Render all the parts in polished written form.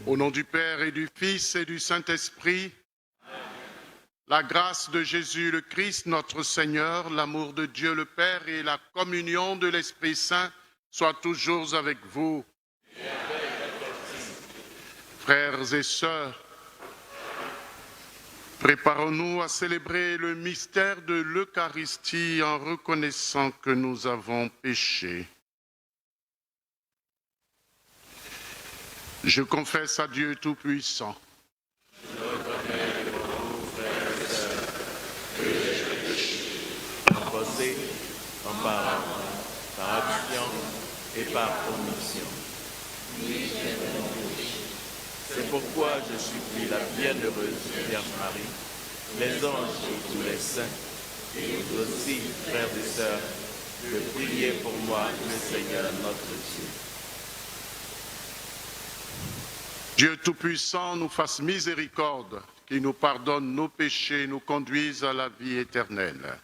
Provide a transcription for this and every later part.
Au nom du Père et du Fils et du Saint-Esprit, la grâce de Jésus le Christ, notre Seigneur, l'amour de Dieu le Père et la communion de l'Esprit Saint soient toujours avec vous. Frères et sœurs, préparons-nous à célébrer le mystère de l'Eucharistie en reconnaissant que nous avons péché. Je confesse à Dieu Tout-Puissant. Je reconnais devant vous, frères et sœurs, que j'ai péché en pensée, en parole, par action et par omission. Oui, j'ai vraiment péché. C'est pourquoi je supplie la bienheureuse Vierge Marie, les anges et tous les saints, et vous aussi, frères et sœurs, de prier pour moi, le Seigneur notre Dieu. Dieu Tout-Puissant nous fasse miséricorde, qui nous pardonne nos péchés et nous conduise à la vie éternelle.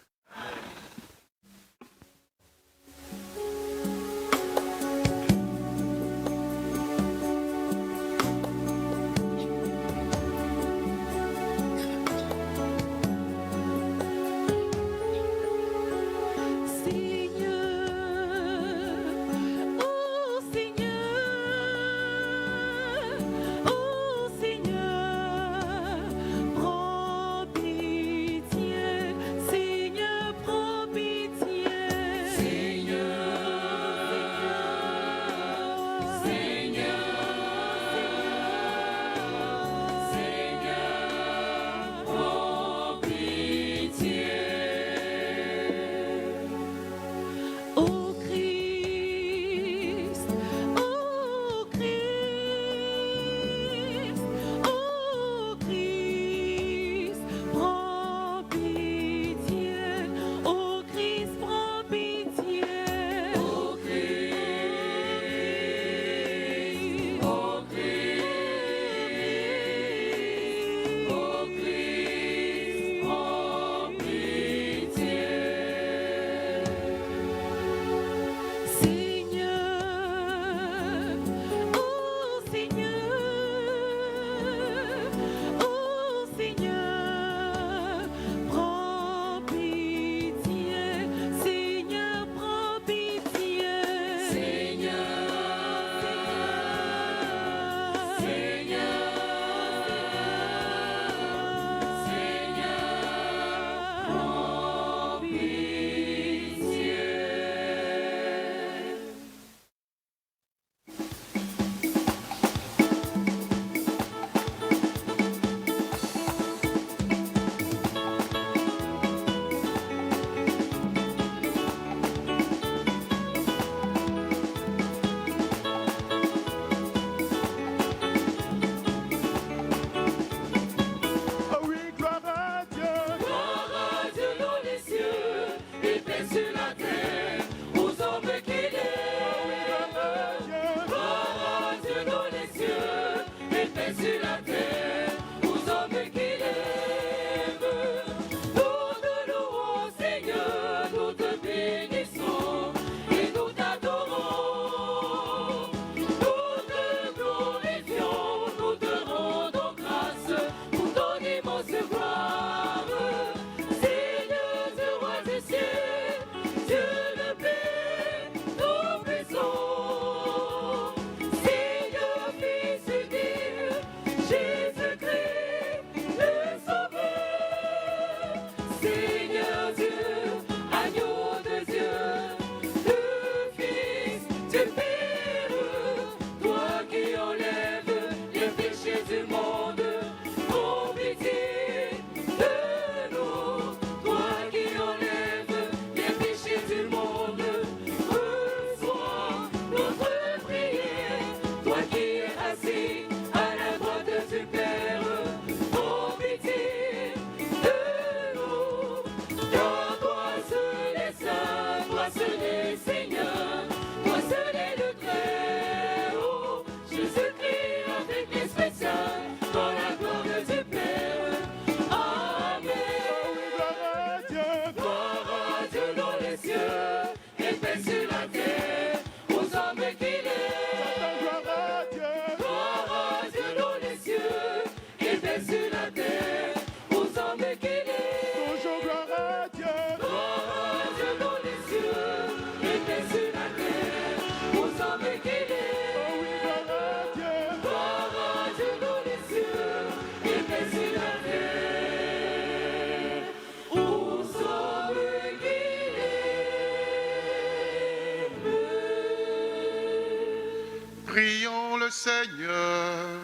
Prions le Seigneur.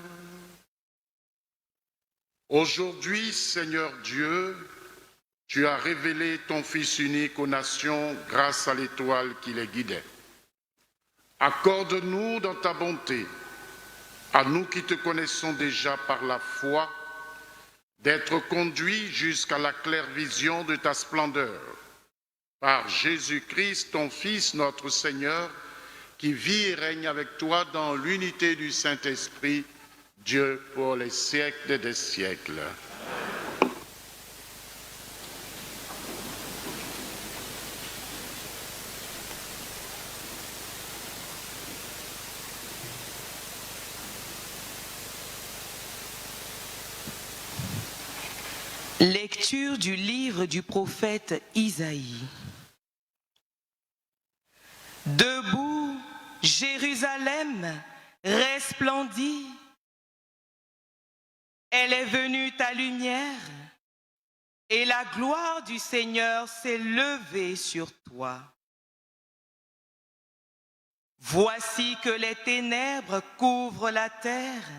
Aujourd'hui, Seigneur Dieu, tu as révélé ton Fils unique aux nations grâce à l'étoile qui les guidait. Accorde-nous dans ta bonté, à nous qui te connaissons déjà par la foi, d'être conduits jusqu'à la claire vision de ta splendeur. Par Jésus-Christ, ton Fils, notre Seigneur, qui vit et règne avec toi dans l'unité du Saint-Esprit, Dieu pour les siècles des siècles. Lecture du livre du prophète Isaïe. Debout, Jérusalem resplendit. Elle est venue ta lumière, et la gloire du Seigneur s'est levée sur toi. Voici que les ténèbres couvrent la terre,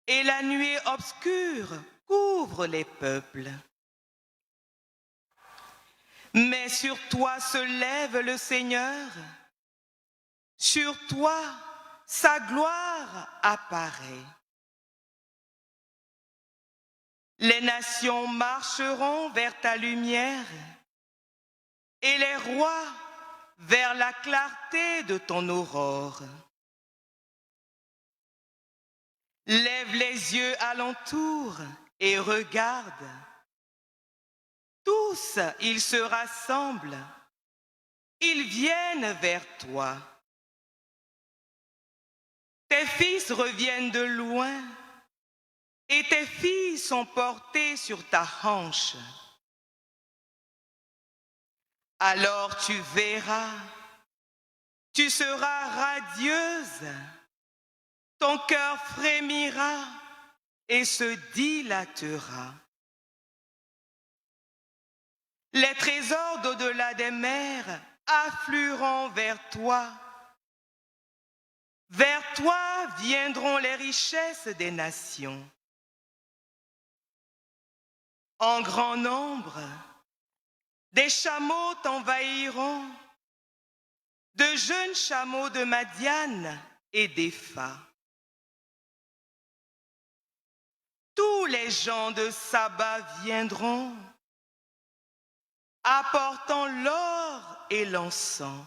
et la nuée obscure couvre les peuples. Mais sur toi se lève le Seigneur, sur toi sa gloire apparaît. Les nations marcheront vers ta lumière et les rois vers la clarté de ton aurore. Lève les yeux alentour et regarde. Tous, ils se rassemblent, ils viennent vers toi. Tes fils reviennent de loin, et tes filles sont portées sur ta hanche. Alors tu verras, tu seras radieuse, ton cœur frémira et se dilatera. Les trésors d'au-delà des mers afflueront vers toi. Vers toi viendront les richesses des nations. En grand nombre, des chameaux t'envahiront, de jeunes chameaux de Madian et d'Épha. Tous les gens de Saba viendront, apportant l'or et l'encens.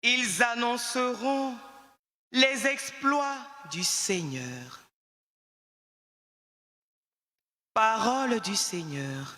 Ils annonceront les exploits du Seigneur. Parole du Seigneur.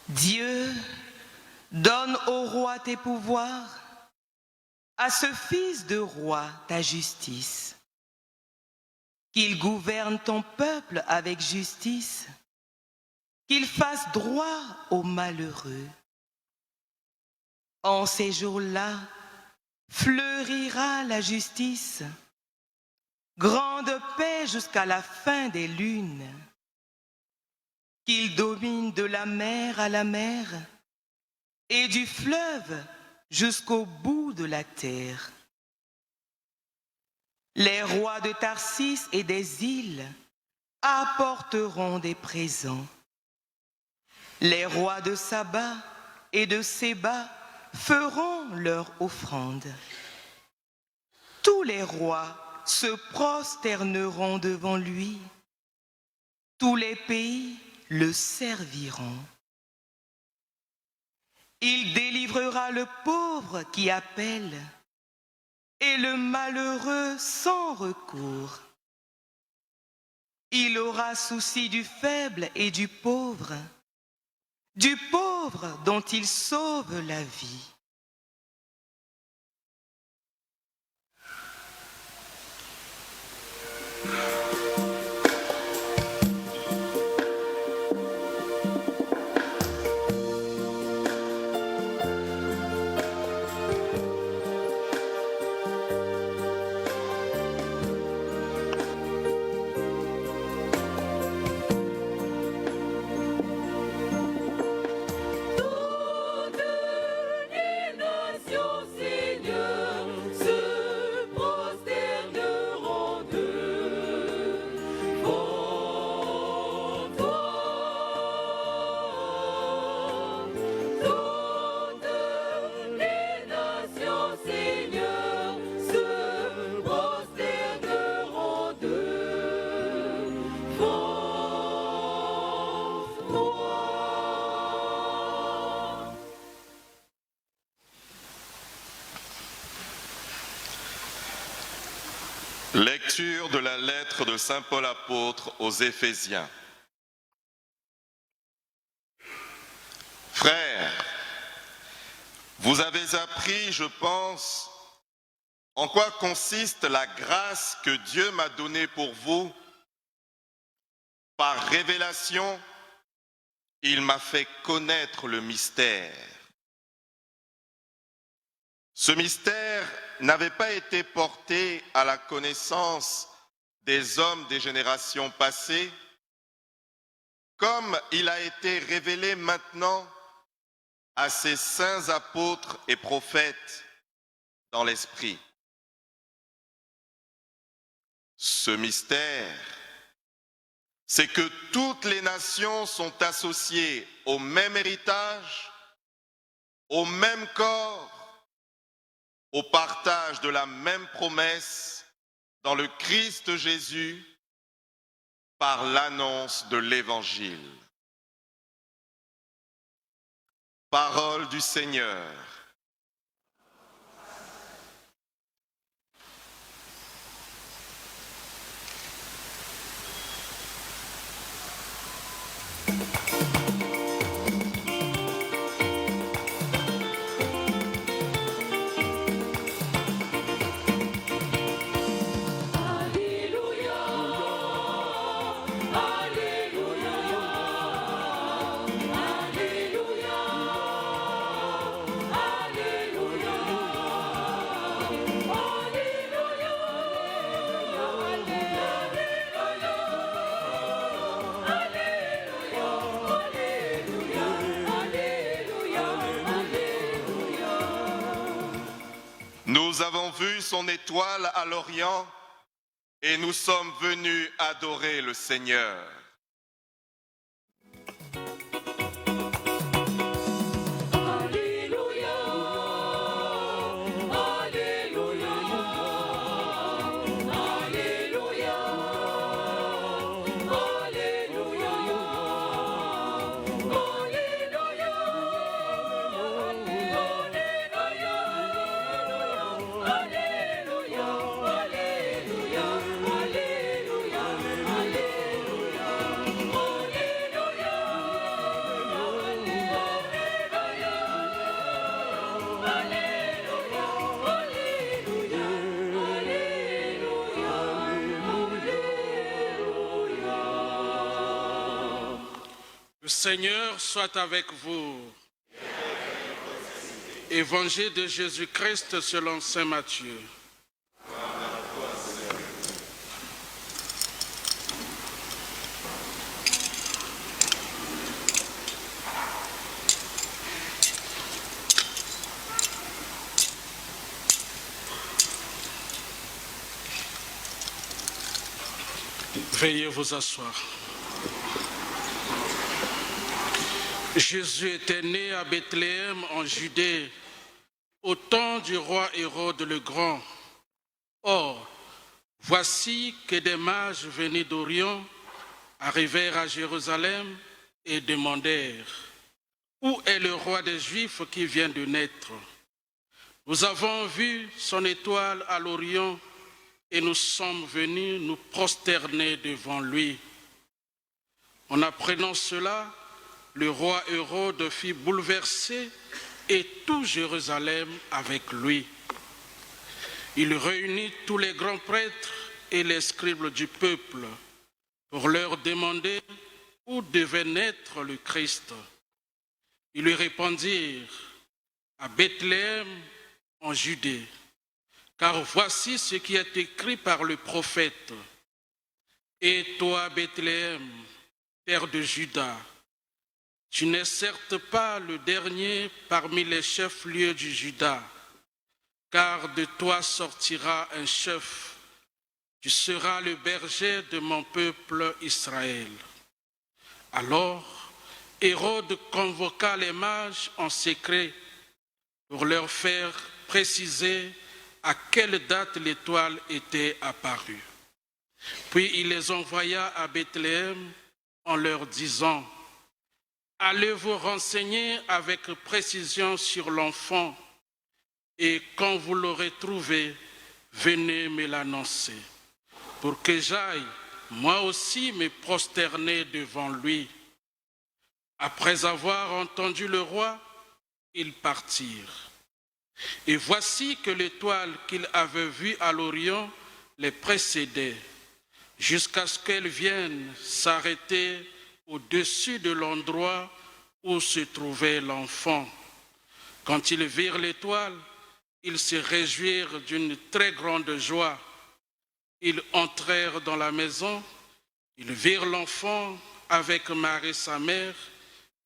Dieu, donne au roi tes pouvoirs, à ce fils de roi ta justice. Qu'il gouverne ton peuple avec justice, qu'il fasse droit aux malheureux. En ces jours-là, fleurira la justice, grande paix jusqu'à la fin des lunes. Qu'il domine de la mer à la mer et du fleuve jusqu'au bout de la terre. Les rois de Tarsis et des îles apporteront des présents. Les rois de Saba et de Séba feront leur offrande. tous les rois se prosterneront devant lui. Tous les pays le serviront. Il délivrera le pauvre qui appelle et le malheureux sans recours. Il aura souci du faible et du pauvre dont il sauve la vie. Lecture de la lettre de saint Paul apôtre aux Éphésiens. Frères, vous avez appris, je pense, en quoi consiste la grâce que Dieu m'a donnée pour vous. Par révélation, il m'a fait connaître le mystère. Ce mystère n'avait pas été porté à la connaissance des hommes des générations passées, comme il a été révélé maintenant à ses saints apôtres et prophètes dans l'Esprit. Ce mystère, c'est que toutes les nations sont associées au même héritage, au même corps, au partage de la même promesse dans le Christ Jésus par l'annonce de l'Évangile. Parole du Seigneur. Nous avons vu son étoile à l'Orient et nous sommes venus adorer le Seigneur. Le Seigneur soit avec vous. Évangile de Jésus-Christ selon saint Matthieu. Veuillez vous asseoir. Jésus était né à Bethléem en Judée au temps du roi Hérode le Grand. Or, voici que des mages venus d'Orient arrivèrent à Jérusalem et demandèrent « Où est le roi des Juifs qui vient de naître? Nous avons vu son étoile à l'Orient et nous sommes venus nous prosterner devant lui. » En apprenant cela, le roi Hérode fut bouleversé et tout Jérusalem avec lui. Il réunit tous les grands prêtres et les scribes du peuple pour leur demander où devait naître le Christ. Ils lui répondirent « À Bethléem en Judée, car voici ce qui est écrit par le prophète. Et toi, Bethléem, terre de Juda, tu n'es certes pas le dernier parmi les chefs-lieux du Juda, car de toi sortira un chef, tu seras le berger de mon peuple Israël. » Alors, Hérode convoqua les mages en secret pour leur faire préciser à quelle date l'étoile était apparue. Puis il les envoya à Bethléem en leur disant « Allez vous renseigner avec précision sur l'enfant, et quand vous l'aurez trouvé, venez me l'annoncer, pour que j'aille moi aussi me prosterner devant lui. » Après avoir entendu le roi, ils partirent. Et voici que l'étoile qu'ils avaient vue à l'Orient les précédait, jusqu'à ce qu'elle vienne s'arrêter au-dessus de l'endroit où se trouvait l'enfant. Quand ils virent l'étoile, ils se réjouirent d'une très grande joie. Ils entrèrent dans la maison, ils virent l'enfant avec Marie sa mère,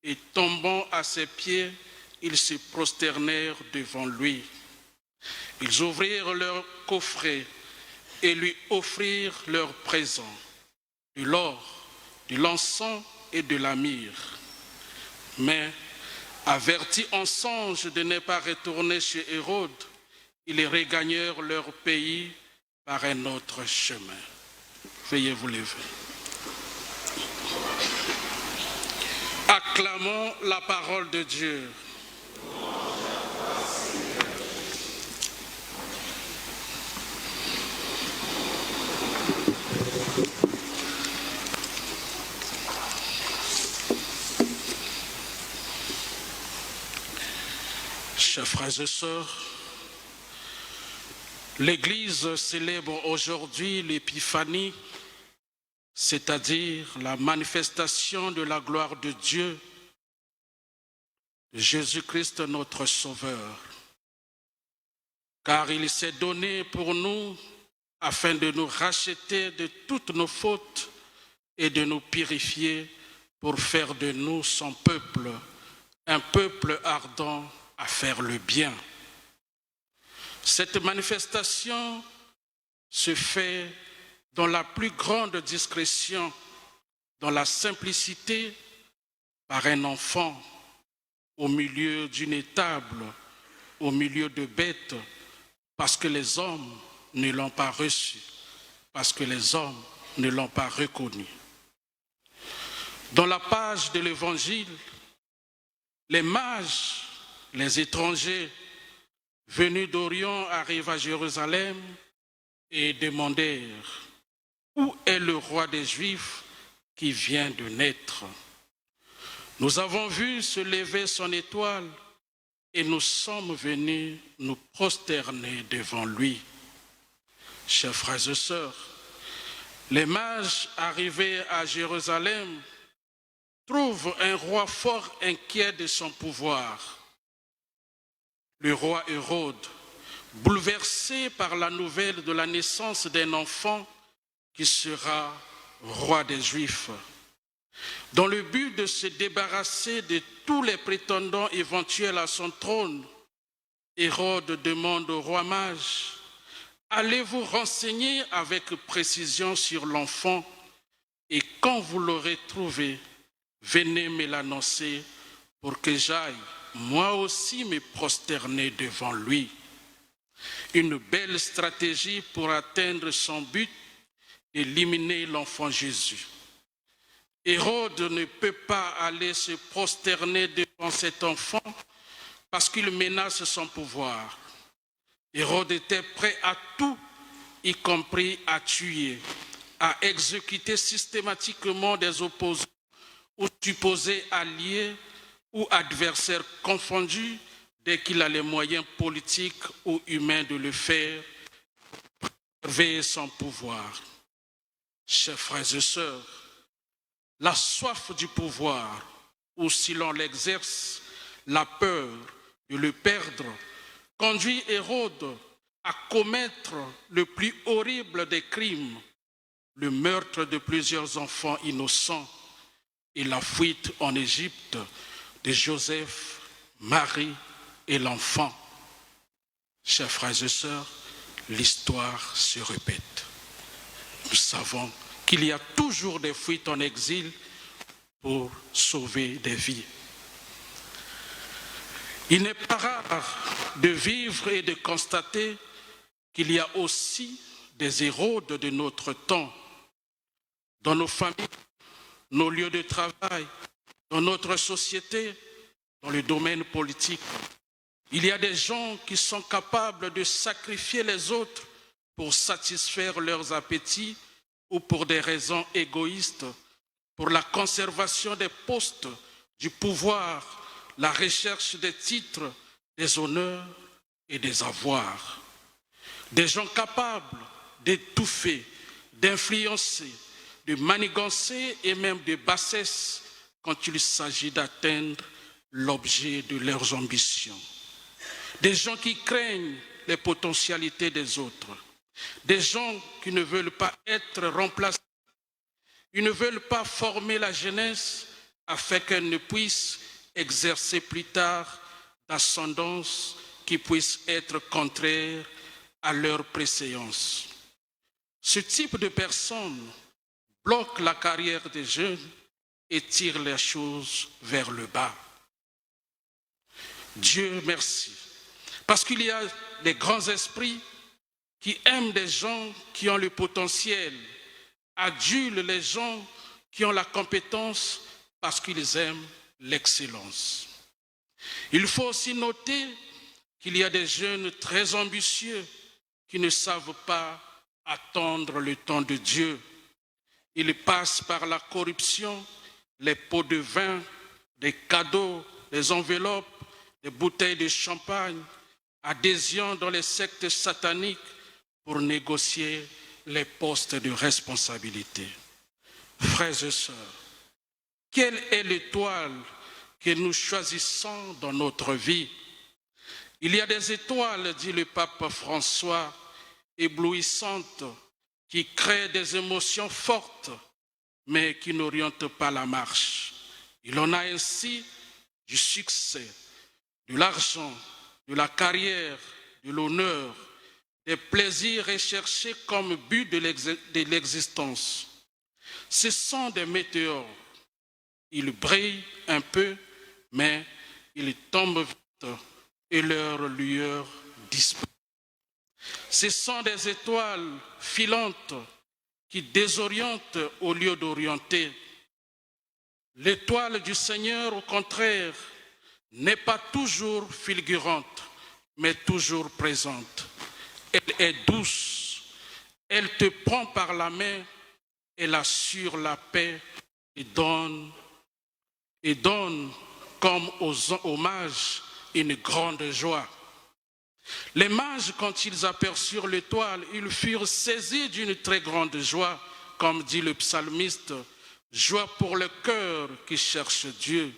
et tombant à ses pieds, ils se prosternèrent devant lui. Ils ouvrirent leur coffret et lui offrirent leurs présents, de l'or, de l'encens et de la myrrhe. Mais, avertis en songe de ne pas retourner chez Hérode, ils regagnèrent leur pays par un autre chemin. Veuillez vous lever. Acclamons la parole de Dieu. Chers frères et sœurs, l'Église célèbre aujourd'hui l'Épiphanie, c'est-à-dire la manifestation de la gloire de Dieu, de Jésus-Christ notre Sauveur. Car il s'est donné pour nous afin de nous racheter de toutes nos fautes et de nous purifier pour faire de nous son peuple, un peuple ardent à faire le bien. Cette manifestation se fait dans la plus grande discrétion, dans la simplicité, par un enfant, au milieu d'une étable, au milieu de bêtes, parce que les hommes ne l'ont pas reçu, parce que les hommes ne l'ont pas reconnu. Dans la page de l'Évangile, les mages, les étrangers venus d'Orient arrivent à Jérusalem et demandèrent « Où est le roi des Juifs qui vient de naître? Nous avons vu se lever son étoile et nous sommes venus nous prosterner devant lui. » Chers frères et sœurs, les mages arrivés à Jérusalem trouvent un roi fort inquiet de son pouvoir. Le roi Hérode, bouleversé par la nouvelle de la naissance d'un enfant qui sera roi des Juifs. Dans le but de se débarrasser de tous les prétendants éventuels à son trône, Hérode demande au roi mage « Allez-vous renseigner avec précision sur l'enfant et quand vous l'aurez trouvé, venez me l'annoncer pour que j'aille moi aussi me prosterner devant lui. » Une belle stratégie pour atteindre son but, éliminer l'enfant Jésus. Hérode ne peut pas aller se prosterner devant cet enfant parce qu'il menace son pouvoir. Hérode était prêt à tout, y compris à tuer, à exécuter systématiquement des opposants ou supposés alliés ou adversaires confondus dès qu'il a les moyens politiques ou humains de le faire, pour préserver son pouvoir. Chers frères et sœurs, la soif du pouvoir, ou si l'on l'exerce, la peur de le perdre, conduit Hérode à commettre le plus horrible des crimes, le meurtre de plusieurs enfants innocents et la fuite en Égypte de Joseph, Marie et l'enfant. Chers frères et sœurs, l'histoire se répète. Nous savons qu'il y a toujours des fuites en exil pour sauver des vies. Il n'est pas rare de vivre et de constater qu'il y a aussi des Hérodes de notre temps, dans nos familles, nos lieux de travail, dans notre société, dans le domaine politique. Il y a des gens qui sont capables de sacrifier les autres pour satisfaire leurs appétits ou pour des raisons égoïstes, pour la conservation des postes, du pouvoir, la recherche des titres, des honneurs et des avoirs. Des gens capables d'étouffer, d'influencer, de manigancer et même de bassesse quand il s'agit d'atteindre l'objet de leurs ambitions. Des gens qui craignent les potentialités des autres. Des gens qui ne veulent pas être remplacés. Ils ne veulent pas former la jeunesse afin qu'elle ne puisse exercer plus tard d'ascendance qui puisse être contraire à leur préséance. Ce type de personnes bloque la carrière des jeunes et tire les choses vers le bas. Dieu merci, parce qu'il y a des grands esprits qui aiment des gens qui ont le potentiel, adulent les gens qui ont la compétence parce qu'ils aiment l'excellence. Il faut aussi noter qu'il y a des jeunes très ambitieux qui ne savent pas attendre le temps de Dieu. Ils passent par la corruption, les pots de vin, des cadeaux, des enveloppes, des bouteilles de champagne, adhésion dans les sectes sataniques pour négocier les postes de responsabilité. Frères et sœurs, quelle est l'étoile que nous choisissons dans notre vie? Il y a des étoiles, dit le pape François, éblouissantes, qui créent des émotions fortes, mais qui n'orientent pas la marche. Il en a ainsi du succès, de l'argent, de la carrière, de l'honneur, des plaisirs recherchés comme but de l'existence. Ce sont des météores. Ils brillent un peu, mais ils tombent vite et leur lueur disparaît. Ce sont des étoiles filantes qui désorientent au lieu d'orienter. L'étoile du Seigneur, au contraire, n'est pas toujours fulgurante, mais toujours présente. Elle est douce, elle te prend par la main, elle assure la paix et donne comme aux mages une grande joie. Les mages, quand ils aperçurent l'étoile, ils furent saisis d'une très grande joie, comme dit le psalmiste, joie pour le cœur qui cherche Dieu.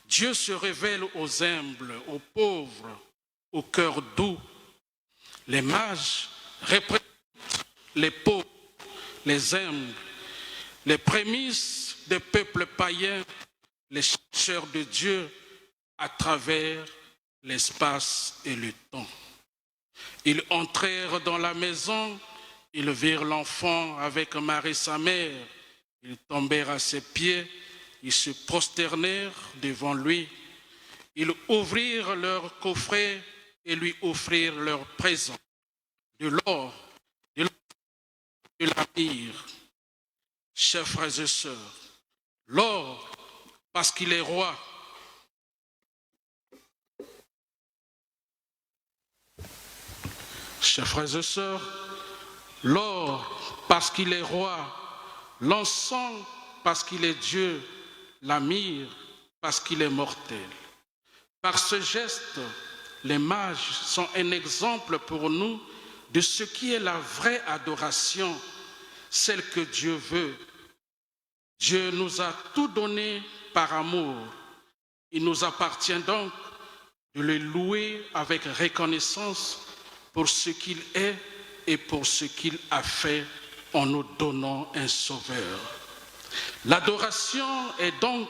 Dieu se révèle aux humbles, aux pauvres, au cœur doux. Les mages représentent les pauvres, les humbles, les prémices des peuples païens, les chercheurs de Dieu à travers l'espace et le temps. Ils entrèrent dans la maison, ils virent l'enfant avec Marie sa mère, ils tombèrent à ses pieds, ils se prosternèrent devant lui, ils ouvrirent leur coffret et lui offrir leurs présents, de l'or, de la myrrhe. Chers frères et sœurs, l'or, parce qu'il est roi, chers frères et sœurs, l'or, parce qu'il est roi, l'encens, parce qu'il est Dieu, la myrrhe, parce qu'il est mortel. Par ce geste, les mages sont un exemple pour nous de ce qui est la vraie adoration, celle que Dieu veut. Dieu nous a tout donné par amour. Il nous appartient donc de le louer avec reconnaissance pour ce qu'il est et pour ce qu'il a fait en nous donnant un sauveur. L'adoration est donc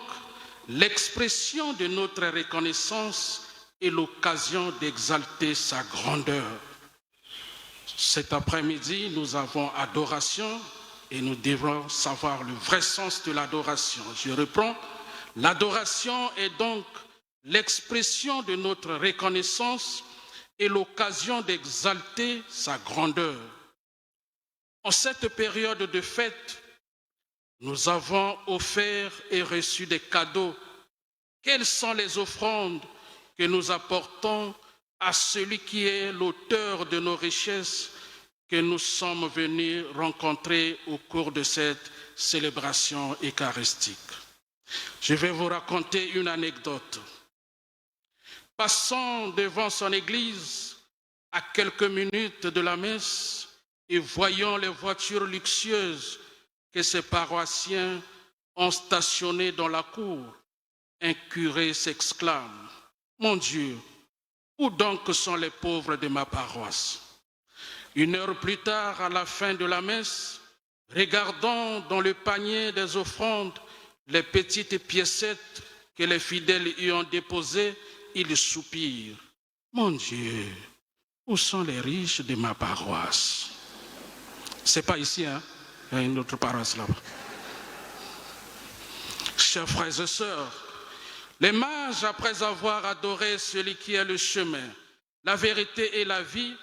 l'expression de notre reconnaissance et l'occasion d'exalter sa grandeur. Cet après-midi, nous avons adoration et nous devons savoir le vrai sens de l'adoration. Je reprends. L'adoration est donc l'expression de notre reconnaissance et l'occasion d'exalter sa grandeur. En cette période de fête, nous avons offert et reçu des cadeaux. Quelles sont les offrandes que nous apportons à celui qui est l'auteur de nos richesses que nous sommes venus rencontrer au cours de cette célébration eucharistique? Je vais vous raconter une anecdote. Passant devant son église à quelques minutes de la messe et voyant les voitures luxueuses que ses paroissiens ont stationnées dans la cour, un curé s'exclame: « Mon Dieu, où donc sont les pauvres de ma paroisse ?» Une heure plus tard, à la fin de la messe, regardant dans le panier des offrandes les petites piécettes que les fidèles y ont déposées, il soupire: « Mon Dieu, où sont les riches de ma paroisse ?» C'est pas ici, hein? Il y a une autre paroisse là-bas. Chers frères et sœurs, les mages, après avoir adoré celui qui est le chemin, la vérité et la vie,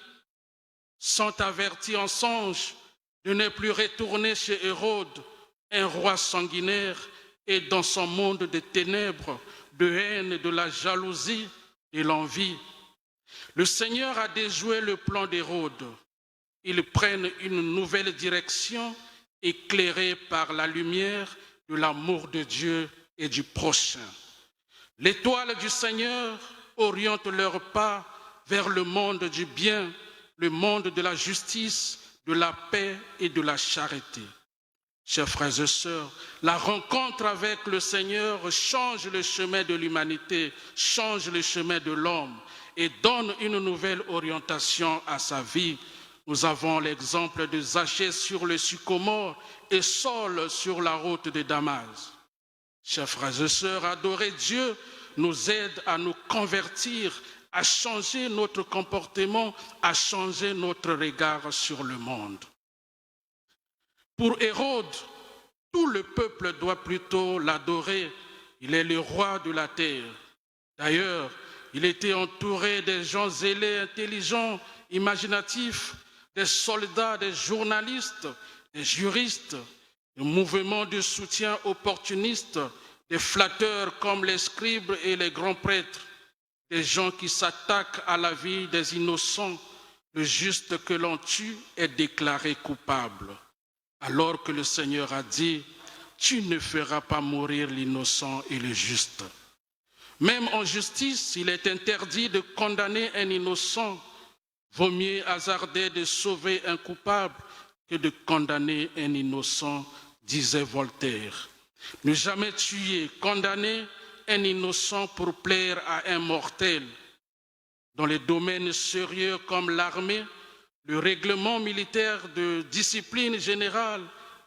sont avertis en songe de ne plus retourner chez Hérode, un roi sanguinaire, et dans son monde de ténèbres, de haine, de la jalousie et l'envie. Le Seigneur a déjoué le plan d'Hérode. Ils prennent une nouvelle direction, éclairés par la lumière de l'amour de Dieu et du prochain. L'étoile du Seigneur oriente leurs pas vers le monde du bien, le monde de la justice, de la paix et de la charité. Chers frères et sœurs, la rencontre avec le Seigneur change le chemin de l'humanité, change le chemin de l'homme et donne une nouvelle orientation à sa vie. Nous avons l'exemple de Zachée sur le sycomore et Saul sur la route de Damas. Chers frères et sœurs, adorer Dieu nous aide à nous convertir, à changer notre comportement, à changer notre regard sur le monde. Pour Hérode, tout le peuple doit plutôt l'adorer. Il est le roi de la terre. D'ailleurs, il était entouré des gens zélés, intelligents, imaginatifs, des soldats, des journalistes, des juristes, des mouvements de soutien opportunistes, des flatteurs comme les scribes et les grands prêtres, des gens qui s'attaquent à la vie des innocents. Le juste que l'on tue est déclaré coupable. Alors que le Seigneur a dit: « Tu ne feras pas mourir l'innocent et le juste. » Même en justice, il est interdit de condamner un innocent. Vaut mieux hasarder de sauver un coupable que de condamner un innocent, disait Voltaire. Ne jamais tuer, condamner un innocent pour plaire à un mortel. Dans les domaines sérieux comme l'armée, le règlement militaire de discipline générale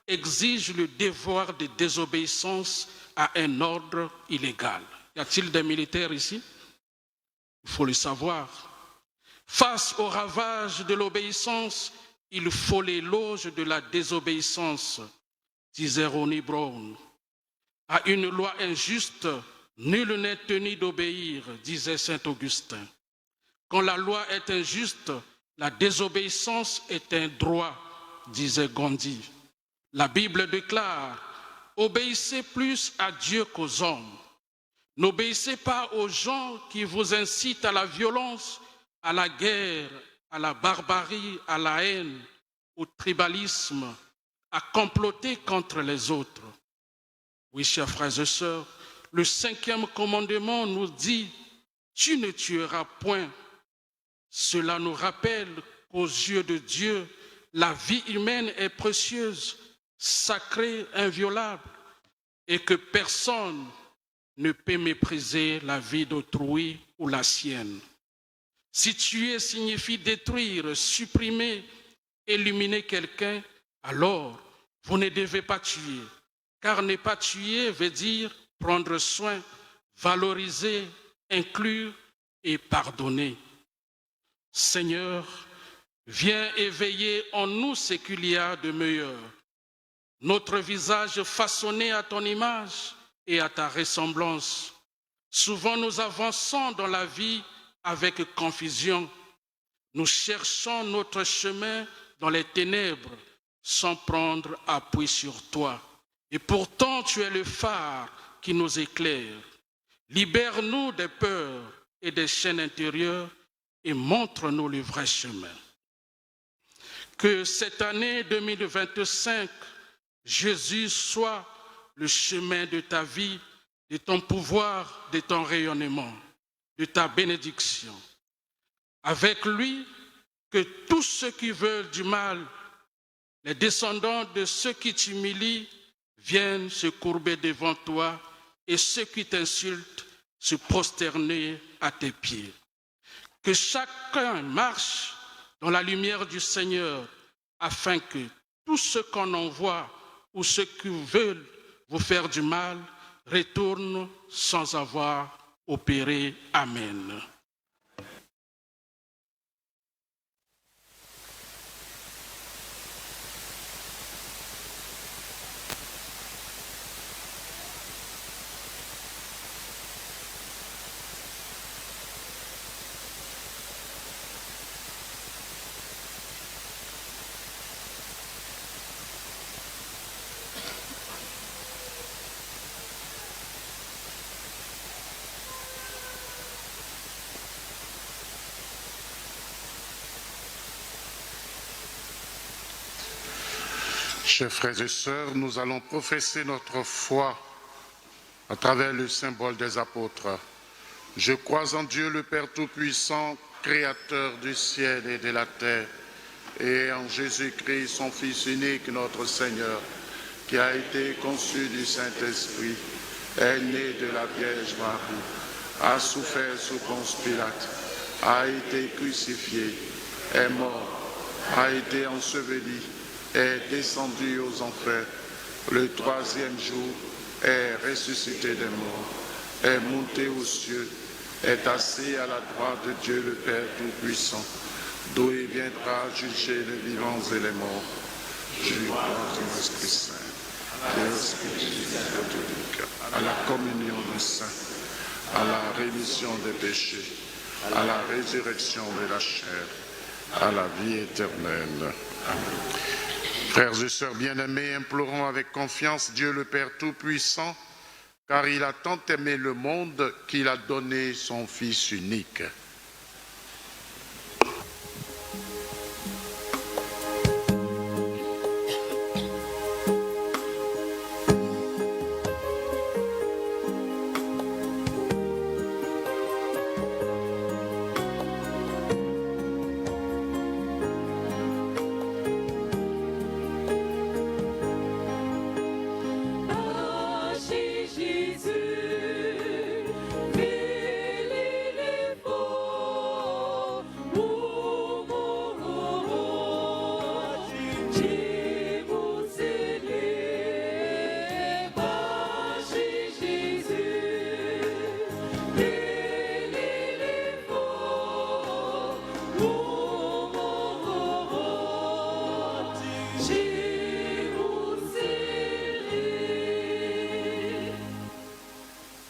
exige le devoir de désobéissance à un ordre illégal. Y a-t-il des militaires ici? Il faut le savoir. Face au ravage de l'obéissance, il faut l'éloge de la désobéissance, disait Ronnie Brown. À une loi injuste, nul n'est tenu d'obéir, disait saint Augustin. Quand la loi est injuste, la désobéissance est un droit, disait Gandhi. La Bible déclare « Obéissez plus à Dieu qu'aux hommes. N'obéissez pas aux gens qui vous incitent à la violence, à la guerre, à la barbarie, à la haine, au tribalisme, à comploter contre les autres. » Oui, chers frères et sœurs, le 5e commandement nous dit « Tu ne tueras point ». Cela nous rappelle qu'aux yeux de Dieu, la vie humaine est précieuse, sacrée, inviolable, et que personne ne peut mépriser la vie d'autrui ou la sienne. Si tuer signifie détruire, supprimer, éliminer quelqu'un, alors vous ne devez pas tuer, car ne pas tuer veut dire prendre soin, valoriser, inclure et pardonner. Seigneur, viens éveiller en nous ce qu'il y a de meilleur. Notre visage façonné à ton image et à ta ressemblance. Souvent nous avançons dans la vie avec confusion. Nous cherchons notre chemin dans les ténèbres sans prendre appui sur toi. Et pourtant tu es le phare qui nous éclaire. Libère-nous des peurs et des chaînes intérieures et montre-nous le vrai chemin. Que cette année 2025, Jésus soit le chemin de ta vie, de ton pouvoir, de ton rayonnement, de ta bénédiction. Avec lui, que tous ceux qui veulent du mal, les descendants de ceux qui t'humilient, viennent se courber devant toi et ceux qui t'insultent se prosterner à tes pieds. Que chacun marche dans la lumière du Seigneur afin que tous ceux qu'on envoie ou ceux qui veulent vous faire du mal retournent sans avoir opéré. Amen. Chers frères et sœurs, nous allons professer notre foi à travers le symbole des apôtres. Je crois en Dieu le Père Tout-Puissant, Créateur du ciel et de la terre, et en Jésus-Christ, son Fils unique, notre Seigneur, qui a été conçu du Saint-Esprit, est né de la Vierge Marie, a souffert sous Ponce Pilate, a été crucifié, est mort, a été enseveli, est descendu aux enfers, le 3e jour est ressuscité des morts, est monté aux cieux, est assis à la droite de Dieu le Père Tout-Puissant, d'où il viendra juger les vivants et les morts. Je crois en l'Esprit Saint, à l'Esprit catholique, à la communion des saints, à la rémission des péchés, à la résurrection de la chair, à la vie éternelle. Amen. Frères et sœurs bien-aimés, implorons avec confiance Dieu le Père Tout-Puissant, car il a tant aimé le monde qu'il a donné son Fils unique.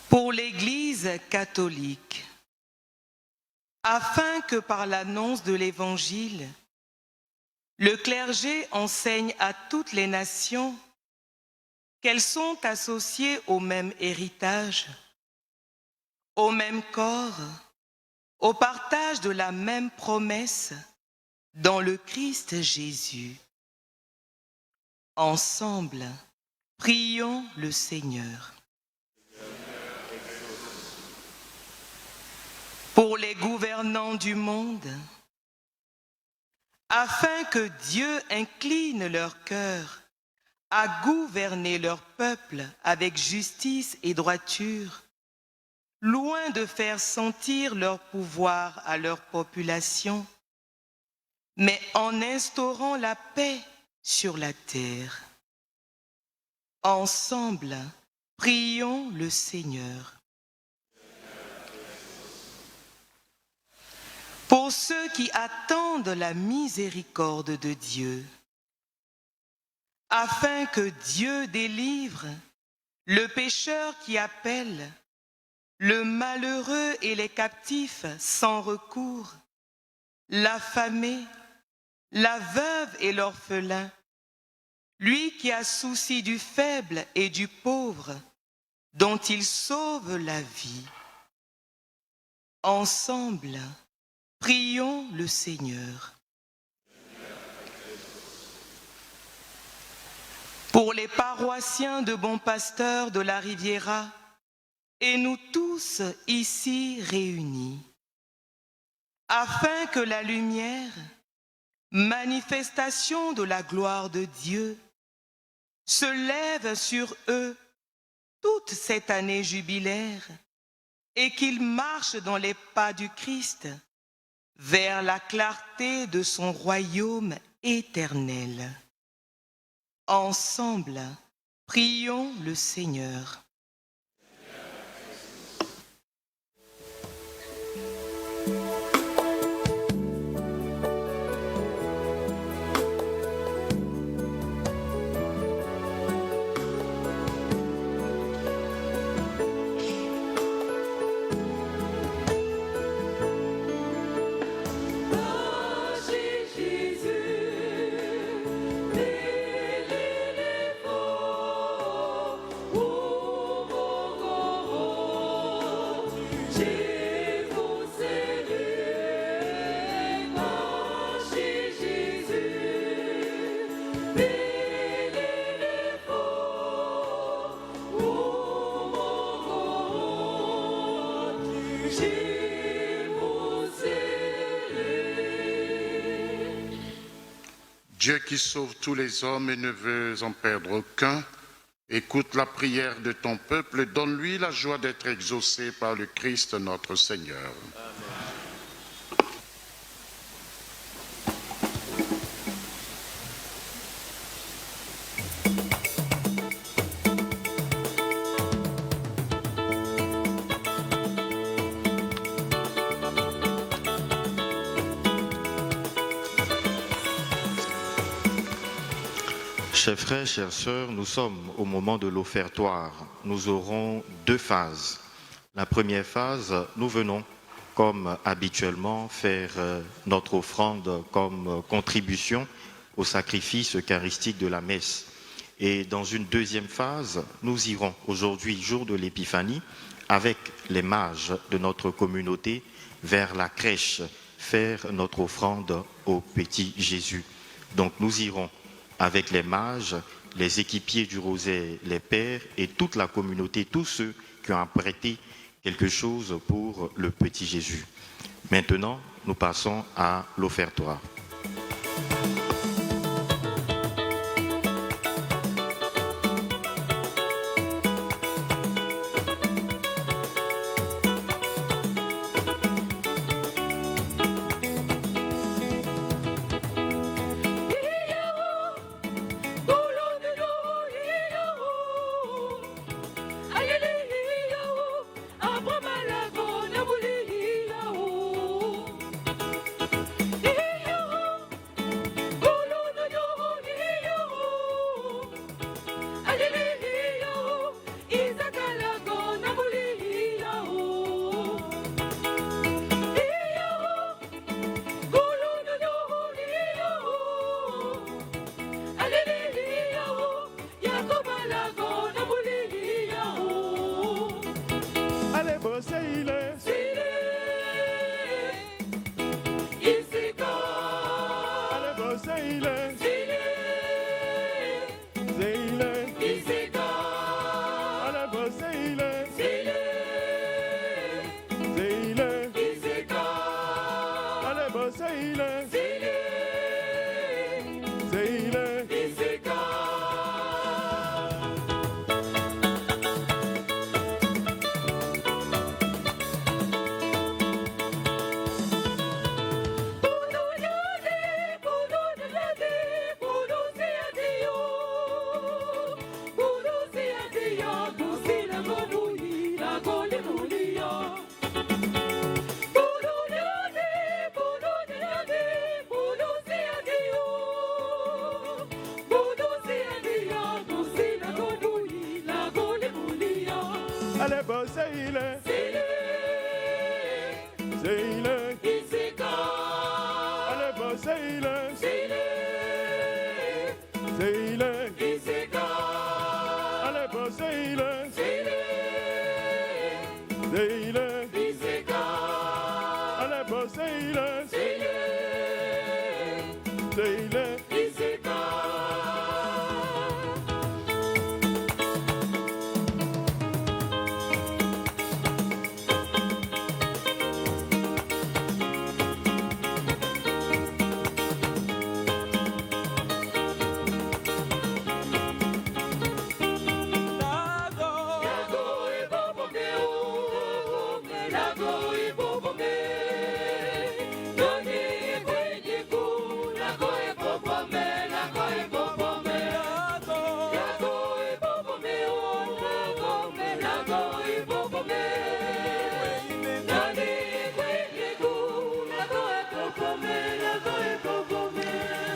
Pour l'Église catholique, afin que par l'annonce de l'Évangile, le clergé enseigne à toutes les nations qu'elles sont associées au même héritage, au même corps, au partage de la même promesse dans le Christ Jésus. Ensemble, prions le Seigneur. Pour les gouvernants du monde, afin que Dieu incline leur cœur à gouverner leur peuple avec justice et droiture, loin de faire sentir leur pouvoir à leur population, mais en instaurant la paix sur la terre. Ensemble, prions le Seigneur. Pour ceux qui attendent la miséricorde de Dieu, afin que Dieu délivre le pécheur qui appelle, le malheureux et les captifs sans recours, l'affamé, la veuve et l'orphelin, lui qui a souci du faible et du pauvre, dont il sauve la vie. Ensemble, prions le Seigneur. Pour les paroissiens de Bon Pasteur de la Riviera et nous tous ici réunis, afin que la lumière, manifestation de la gloire de Dieu, se lève sur eux toute cette année jubilaire et qu'ils marchent dans les pas du Christ vers la clarté de son royaume éternel. Ensemble, prions le Seigneur. Dieu qui sauve tous les hommes et ne veut en perdre aucun, écoute la prière de ton peuple et donne-lui la joie d'être exaucé par le Christ notre Seigneur. Chers frères, chères sœurs, nous sommes au moment de l'offertoire. Nous aurons deux phases. La première phase, nous venons, comme habituellement, faire notre offrande comme contribution au sacrifice eucharistique de la messe. Et dans une deuxième phase, nous irons aujourd'hui, jour de l'Épiphanie, avec les mages de notre communauté, vers la crèche, faire notre offrande au petit Jésus. Donc nous irons avec les mages, les équipiers du rosaire, les pères et toute la communauté, tous ceux qui ont apprêté quelque chose pour le petit Jésus. Maintenant, nous passons à l'offertoire. allez bon Seile, Seile, allez bon Seile, Seile, allez bon Seile, Seile, allez bon Seile, Seile.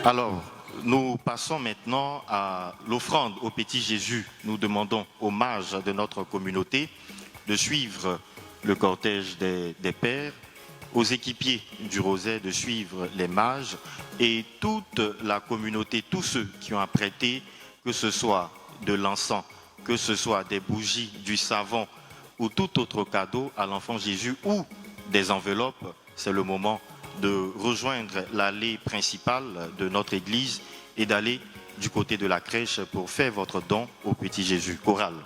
Alors, nous passons maintenant à l'offrande au petit Jésus. Nous demandons aux mages de notre communauté de suivre le cortège des pères, aux équipiers du rosaire de suivre les mages et toute la communauté, tous ceux qui ont apprêté, que ce soit de l'encens, que ce soit des bougies, du savon ou tout autre cadeau à l'enfant Jésus ou des enveloppes. C'est le moment de rejoindre l'allée principale de notre église et d'aller du côté de la crèche pour faire votre don au petit Jésus. Chorale.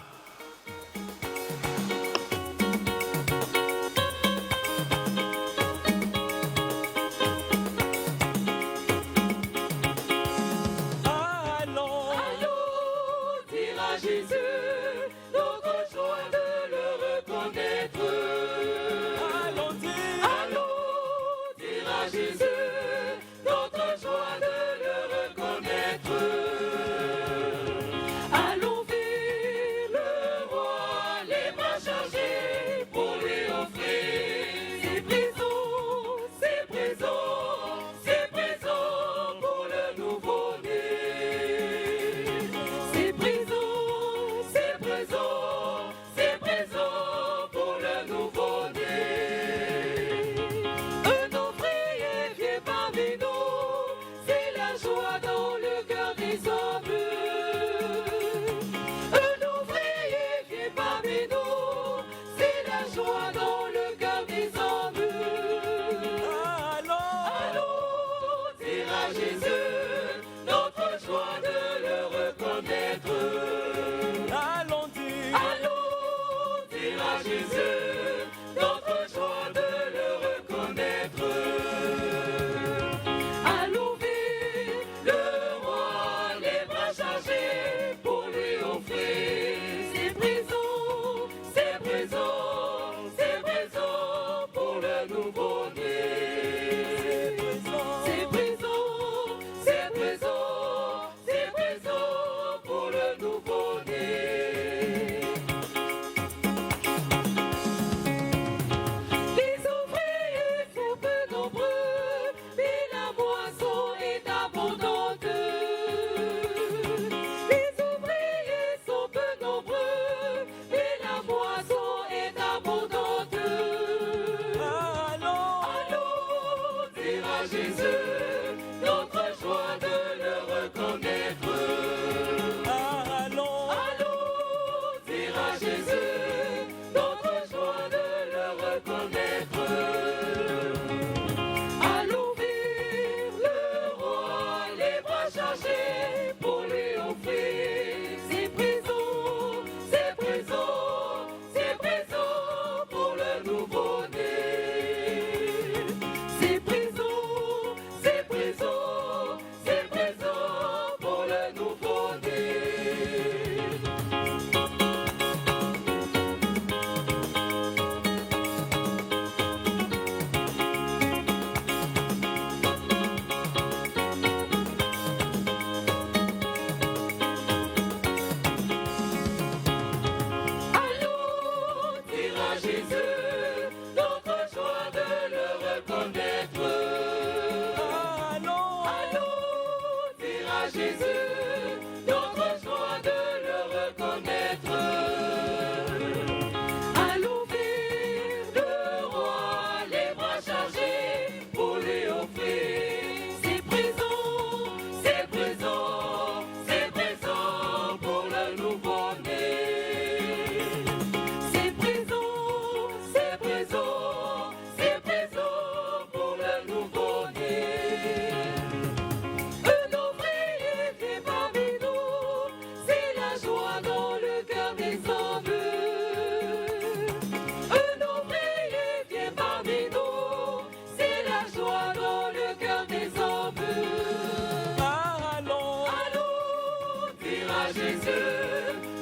à Jésus,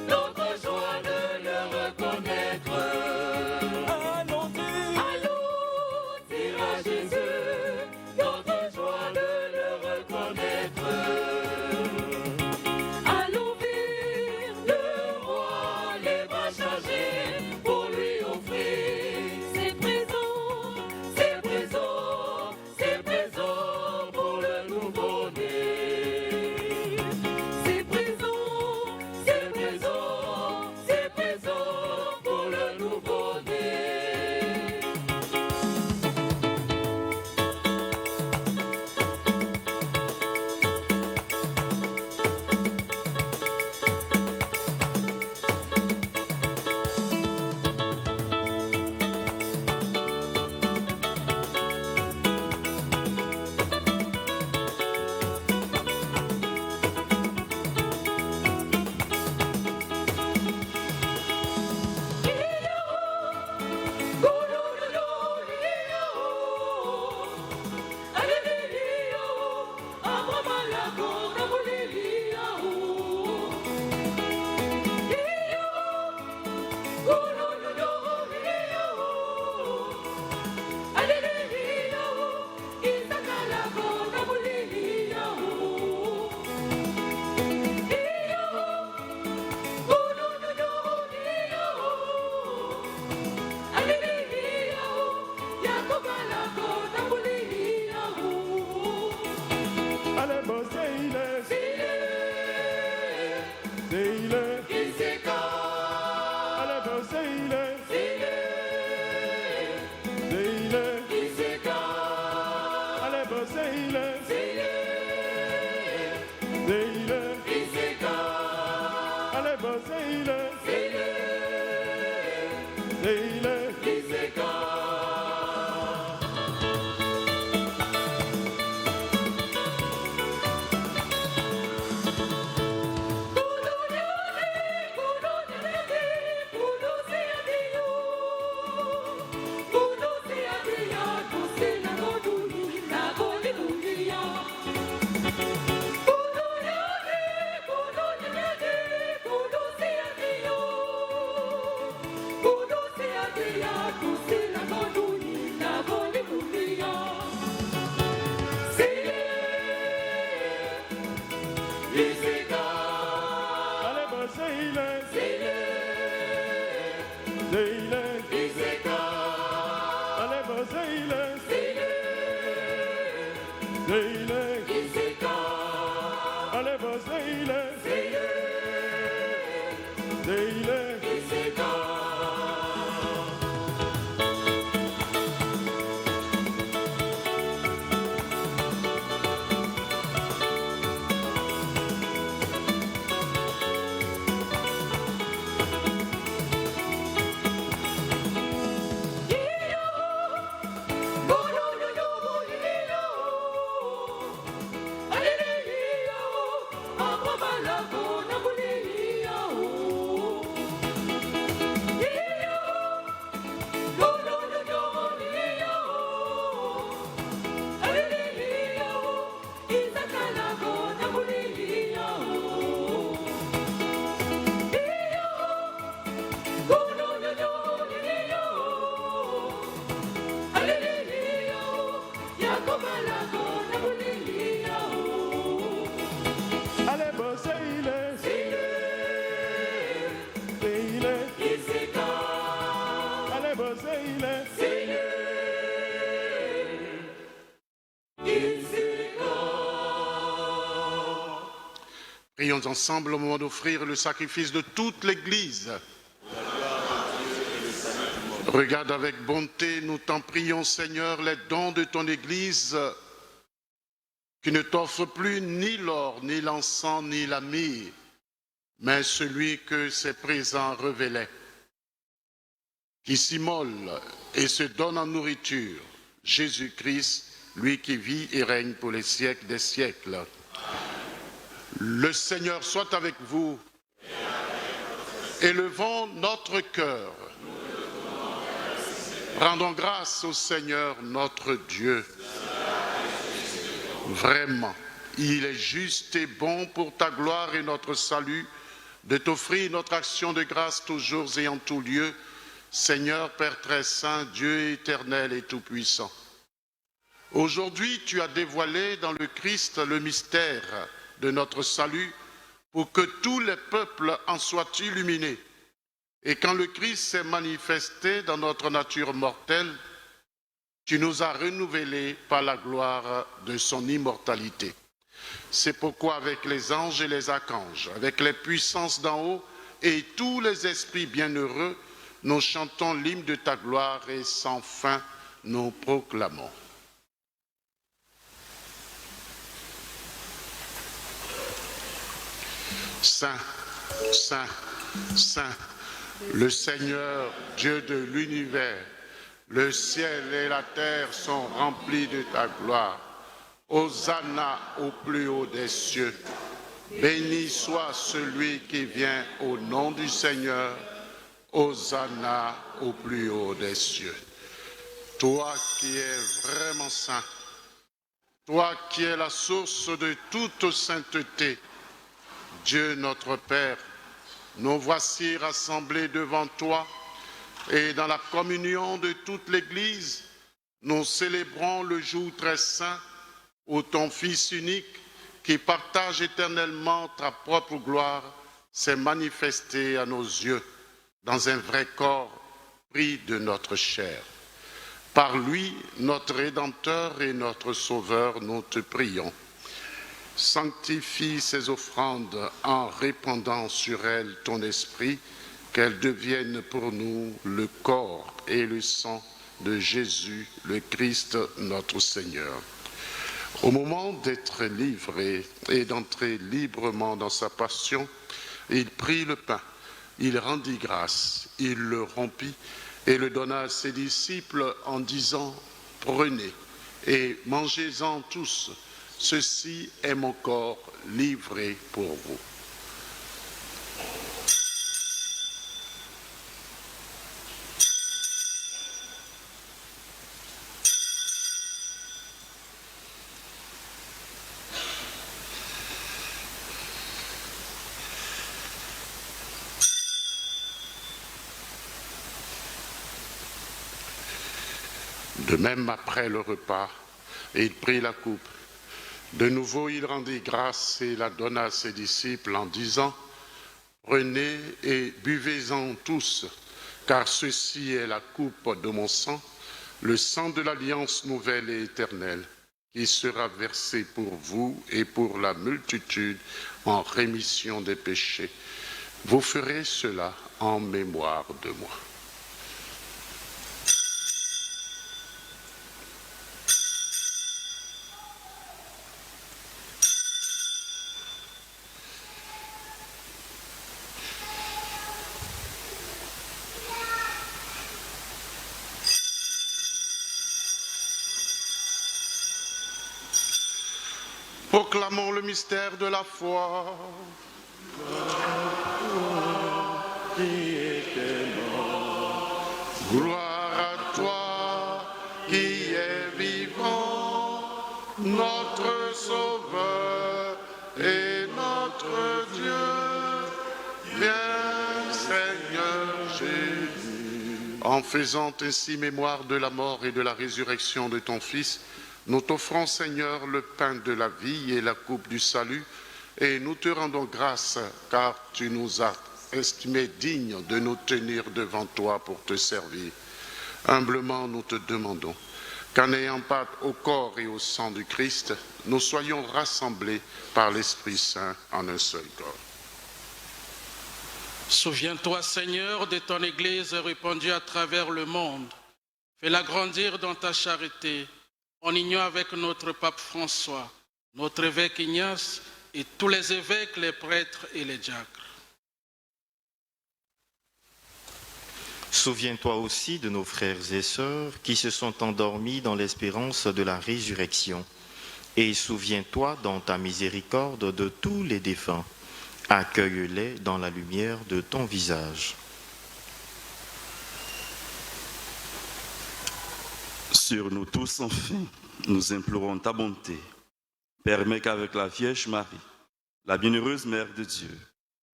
notre joie de le reconnaître. Allons dire à Jésus, notre joie de le reconnaître. Allons vers le roi, les bras chargés, pour lui offrir ses présents, ses présents, ses présents pour le nouveau-né. Ses présents, ses présents, ses présents pour le nouveau-né. Prions ensemble au moment d'offrir le sacrifice de toute l'Église. Regarde avec bonté, nous t'en prions, Seigneur, les dons de ton Église, qui ne t'offre plus ni l'or, ni l'encens, ni la myrrhe, mais celui que ses présents révélaient, qui s'immole et se donne en nourriture, Jésus-Christ, lui qui vit et règne pour les siècles des siècles. Le Seigneur soit avec vous. Élevons notre cœur. Rendons grâce au Seigneur notre Dieu. Vraiment, il est juste et bon pour ta gloire et notre salut de t'offrir notre action de grâce toujours et en tout lieu, Seigneur Père très saint, Dieu éternel et tout-puissant. Aujourd'hui, tu as dévoilé dans le Christ le mystère de notre salut pour que tous les peuples en soient illuminés. Et quand le Christ s'est manifesté dans notre nature mortelle, tu nous as renouvelés par la gloire de son immortalité. C'est pourquoi avec les anges et les archanges, avec les puissances d'en haut et tous les esprits bienheureux, nous chantons l'hymne de ta gloire et sans fin nous proclamons. Saint, Saint, Saint, le Seigneur, Dieu de l'univers, le ciel et la terre sont remplis de ta gloire. Hosanna au plus haut des cieux. Béni soit celui qui vient au nom du Seigneur. Hosanna au plus haut des cieux. Toi qui es vraiment saint, toi qui es la source de toute sainteté, Dieu notre Père, nous voici rassemblés devant toi et dans la communion de toute l'Église, nous célébrons le jour très saint où ton Fils unique, qui partage éternellement ta propre gloire, s'est manifesté à nos yeux dans un vrai corps pris de notre chair. Par lui, notre Rédempteur et notre Sauveur, nous te prions. Sanctifie ces offrandes en répandant sur elles ton esprit, qu'elles deviennent pour nous le corps et le sang de Jésus, le Christ, notre Seigneur. Au moment d'être livré et d'entrer librement dans sa passion, il prit le pain, il rendit grâce, il le rompit et le donna à ses disciples en disant « Prenez et mangez-en tous, ceci est mon corps livré pour vous. » De même, après le repas, il prit la coupe. De nouveau, il rendit grâce et la donna à ses disciples en disant « Prenez et buvez-en tous, car ceci est la coupe de mon sang, le sang de l'alliance nouvelle et éternelle, qui sera versé pour vous et pour la multitude en rémission des péchés. Vous ferez cela en mémoire de moi. » Proclamons le mystère de la foi. Gloire à toi qui es vivant, notre Sauveur et notre Dieu. Viens, Seigneur Jésus. En faisant ainsi mémoire de la mort et de la résurrection de ton Fils, nous t'offrons, Seigneur, le pain de la vie et la coupe du salut, et nous te rendons grâce, car tu nous as estimés dignes de nous tenir devant toi pour te servir. Humblement, nous te demandons qu'en ayant part au corps et au sang du Christ, nous soyons rassemblés par l'Esprit Saint en un seul corps. Souviens-toi, Seigneur, de ton Église répandue à travers le monde. Fais-la grandir dans ta charité, en union avec notre pape François, notre évêque Ignace et tous les évêques, les prêtres et les diacres. Souviens-toi aussi de nos frères et sœurs qui se sont endormis dans l'espérance de la résurrection. Et souviens-toi dans ta miséricorde de tous les défunts. Accueille-les dans la lumière de ton visage. Sur nous tous, enfin, nous implorons ta bonté. permet qu'avec la Vierge Marie, la bienheureuse Mère de Dieu,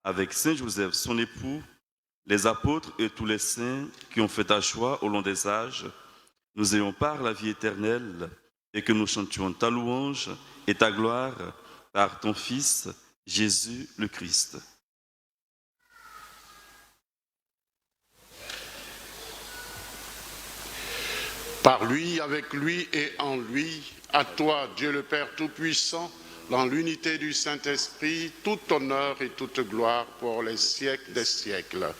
avec Saint Joseph, son époux, les apôtres et tous les saints qui ont fait ta choix au long des âges, nous ayons part la vie éternelle et que nous chantions ta louange et ta gloire par ton Fils, Jésus le Christ. Par lui, avec lui et en lui, à toi, Dieu le Père Tout-Puissant, dans l'unité du Saint-Esprit, tout honneur et toute gloire pour les siècles des siècles.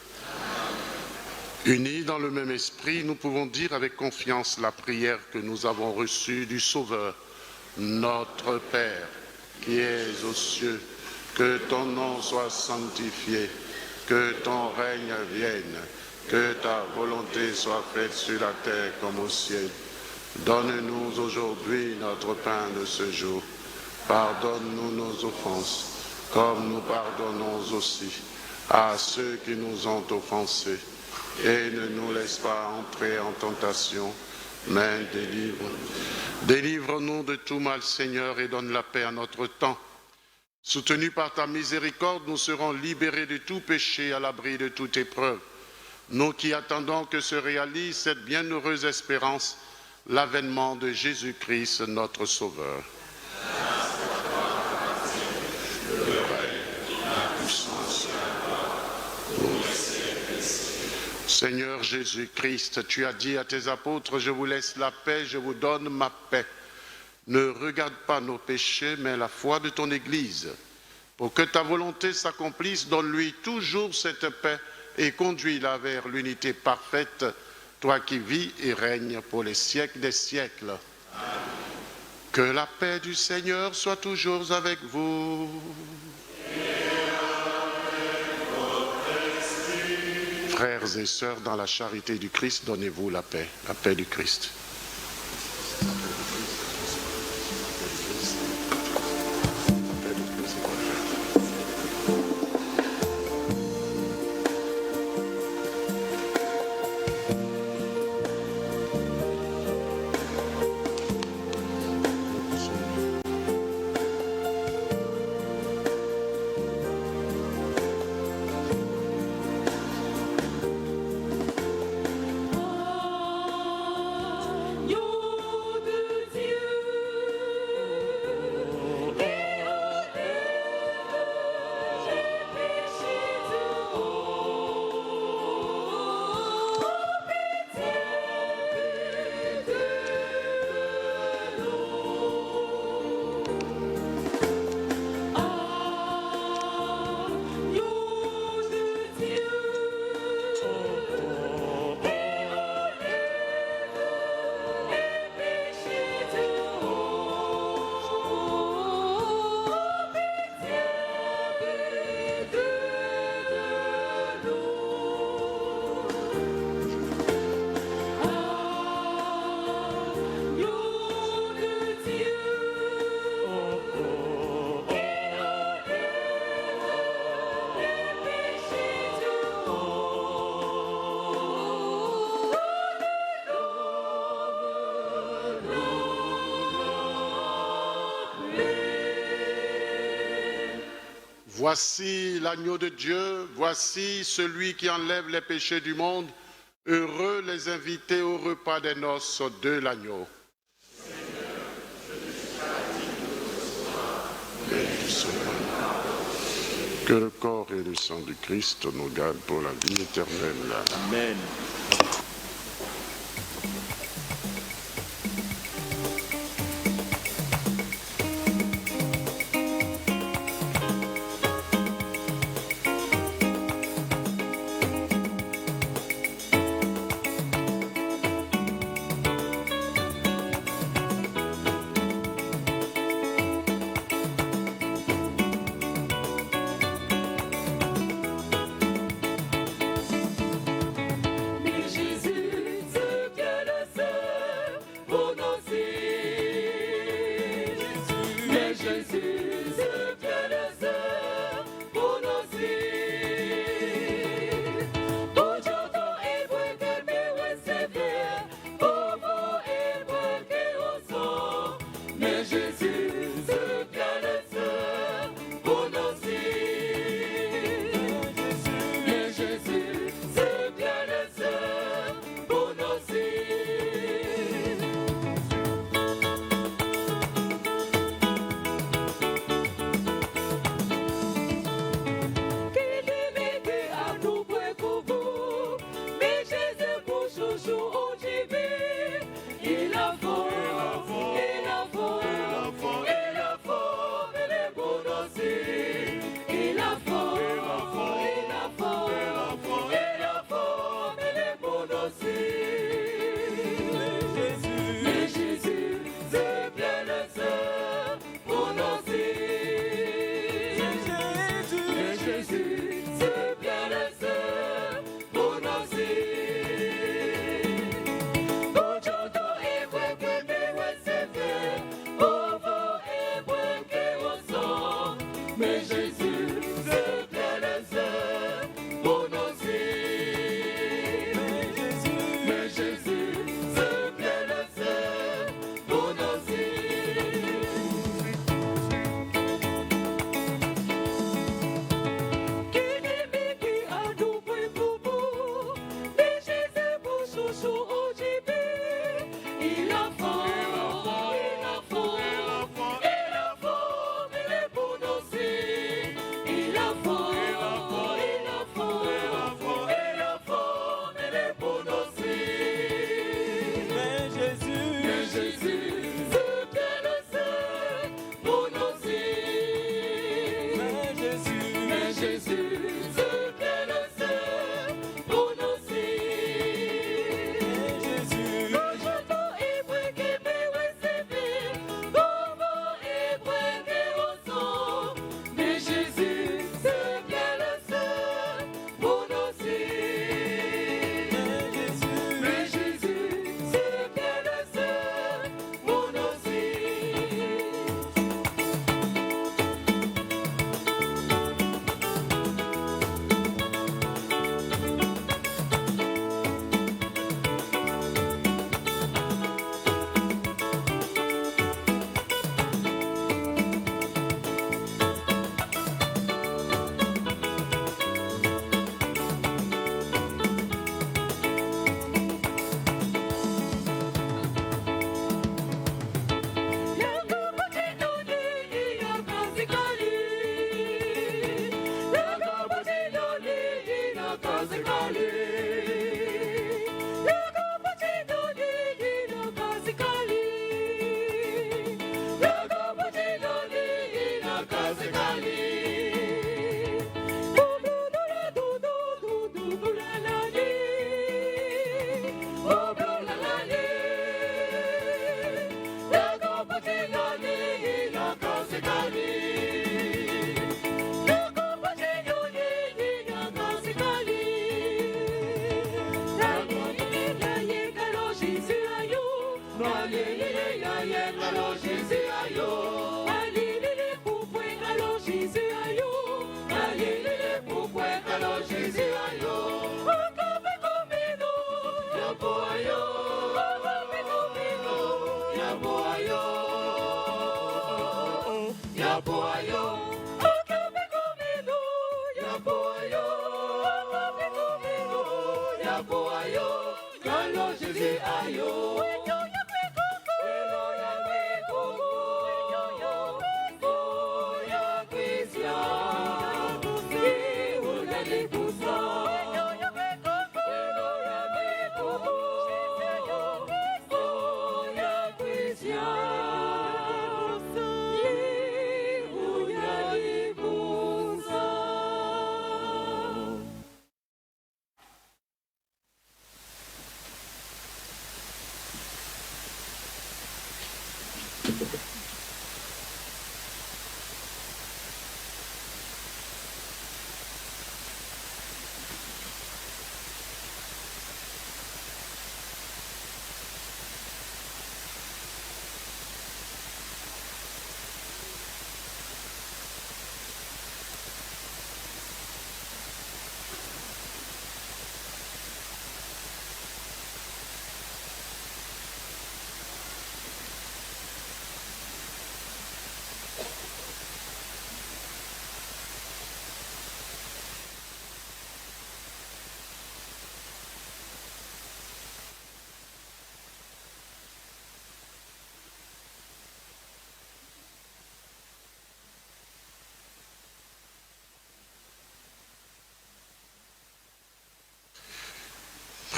Unis dans le même esprit, nous pouvons dire avec confiance la prière que nous avons reçue du Sauveur. Notre Père, qui es aux cieux, que ton nom soit sanctifié, que ton règne vienne, que ta volonté soit faite sur la terre comme au ciel. Donne-nous aujourd'hui notre pain de ce jour. Pardonne-nous nos offenses, comme nous pardonnons aussi à ceux qui nous ont offensés. Et ne nous laisse pas entrer en tentation, mais délivre-nous de tout mal, Seigneur, et donne la paix à notre temps. Soutenus par ta miséricorde, nous serons libérés de tout péché, à l'abri de toute épreuve. Nous qui attendons que se réalise cette bienheureuse espérance, l'avènement de Jésus-Christ, notre Sauveur. Seigneur Jésus-Christ, tu as dit à tes apôtres, je vous laisse la paix, je vous donne ma paix. Ne regarde pas nos péchés, mais la foi de ton Église. Pour que ta volonté s'accomplisse, donne-lui toujours cette paix et conduis-la vers l'unité parfaite, toi qui vis et règnes pour les siècles des siècles. Que la paix du Seigneur soit toujours avec vous. Frères et sœurs, dans la charité du Christ, donnez-vous la paix du Christ. Voici l'agneau de Dieu, voici celui qui enlève les péchés du monde. Heureux les invités au repas des noces de l'agneau. Que le corps et le sang du Christ nous gardent pour la vie éternelle. Amen. Mais Jésus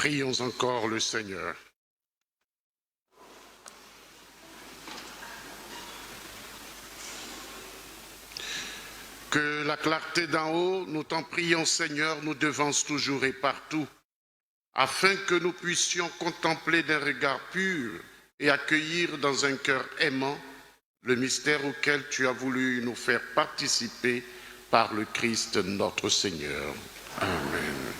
Prions encore le Seigneur. Que la clarté d'en haut, nous t'en prions Seigneur, nous devance toujours et partout, afin que nous puissions contempler d'un regard pur et accueillir dans un cœur aimant le mystère auquel tu as voulu nous faire participer par le Christ notre Seigneur. Amen.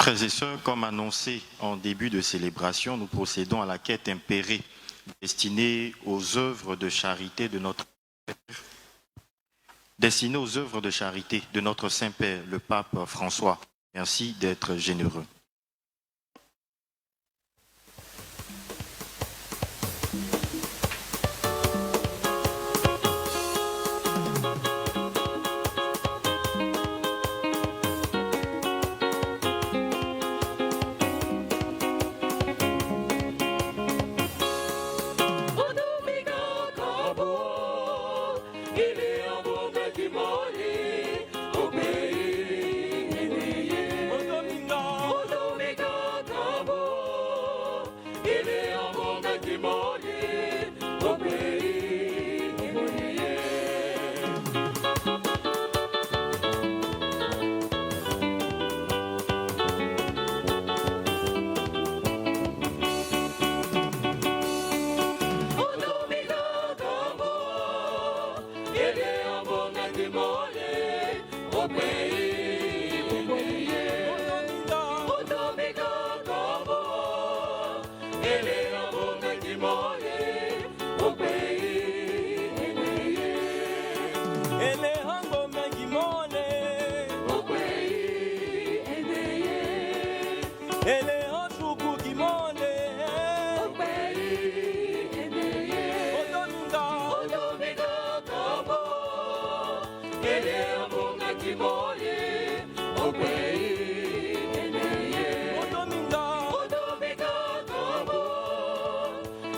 Frères et sœurs, comme annoncé en début de célébration, nous procédons à la quête impérée destinée aux œuvres de charité de notre Saint-Père, le Pape François. Merci d'être généreux. Oh,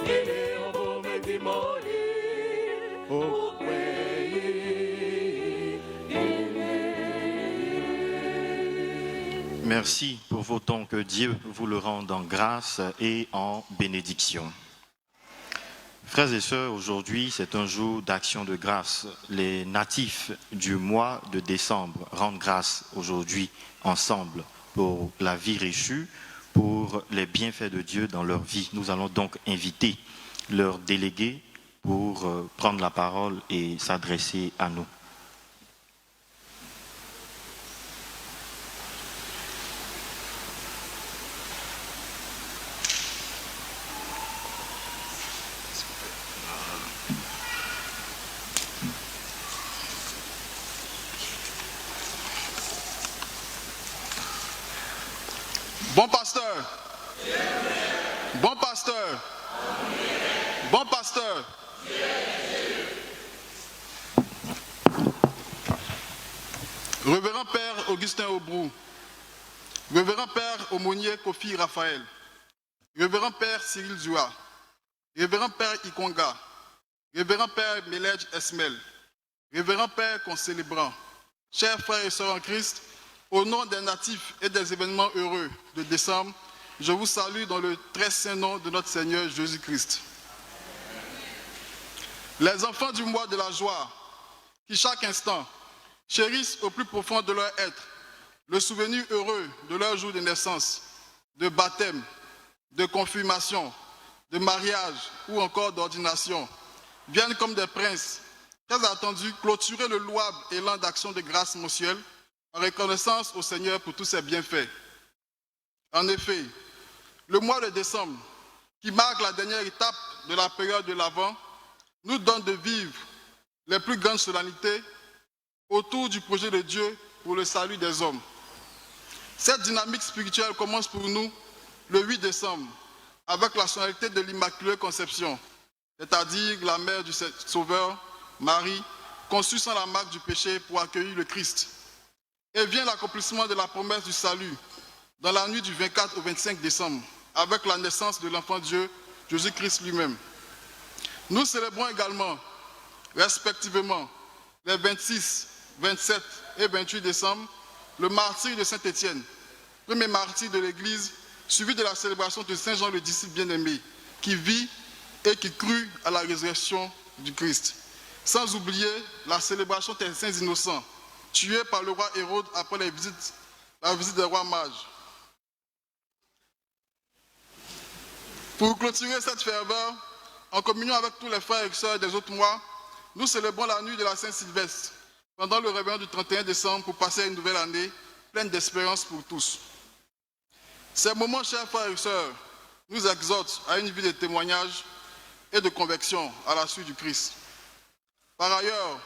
Ele ombo timoni. Merci pour vos dons, que Dieu vous le rende en grâce et en bénédiction. Frères et sœurs, aujourd'hui c'est un jour d'action de grâce. Les natifs du mois de décembre rendent grâce aujourd'hui ensemble pour la vie reçue, pour les bienfaits de Dieu dans leur vie. Nous allons donc inviter leurs délégués pour prendre la parole et s'adresser à nous. Bon pasteur. Bon pasteur. Bon pasteur. Révérend Père Augustin Aubrou. Révérend Père Aumônier Kofi Raphaël. Révérend Père Cyril Zua. Révérend Père Ikonga. Révérend Père Melej Esmel. Révérend Père concélébrant. Chers frères et sœurs en Christ, au nom des natifs et des événements heureux de décembre, je vous salue dans le très saint nom de notre Seigneur Jésus-Christ. Les enfants du mois de la joie, qui chaque instant chérissent au plus profond de leur être le souvenir heureux de leur jour de naissance, de baptême, de confirmation, de mariage ou encore d'ordination, viennent comme des princes, très attendus, clôturer le louable élan d'action de grâce mensuelle en reconnaissance au Seigneur pour tous ses bienfaits. En effet, le mois de décembre, qui marque la dernière étape de la période de l'Avent, nous donne de vivre les plus grandes solennités autour du projet de Dieu pour le salut des hommes. Cette dynamique spirituelle commence pour nous le 8 décembre avec la solennité de l'Immaculée Conception, c'est-à-dire la mère du Sauveur, Marie, conçue sans la marque du péché pour accueillir le Christ. Et vient l'accomplissement de la promesse du salut dans la nuit du 24 au 25 décembre avec la naissance de l'enfant Dieu, Jésus-Christ lui-même. Nous célébrons également, respectivement, les 26, 27 et 28 décembre, le martyre de Saint-Étienne, premier martyr de l'Église, suivi de la célébration de Saint Jean le disciple bien-aimé, qui vit et qui crut à la résurrection du Christ. Sans oublier la célébration des saints innocents, tués par le roi Hérode après la visite des rois mages. Pour clôturer cette ferveur, en communion avec tous les frères et sœurs des autres mois, nous célébrons la nuit de la Saint-Sylvestre, pendant le réveillon du 31 décembre pour passer une nouvelle année pleine d'espérance pour tous. Ces moments, chers frères et sœurs, nous exhortent à une vie de témoignage et de conversion à la suite du Christ. Par ailleurs,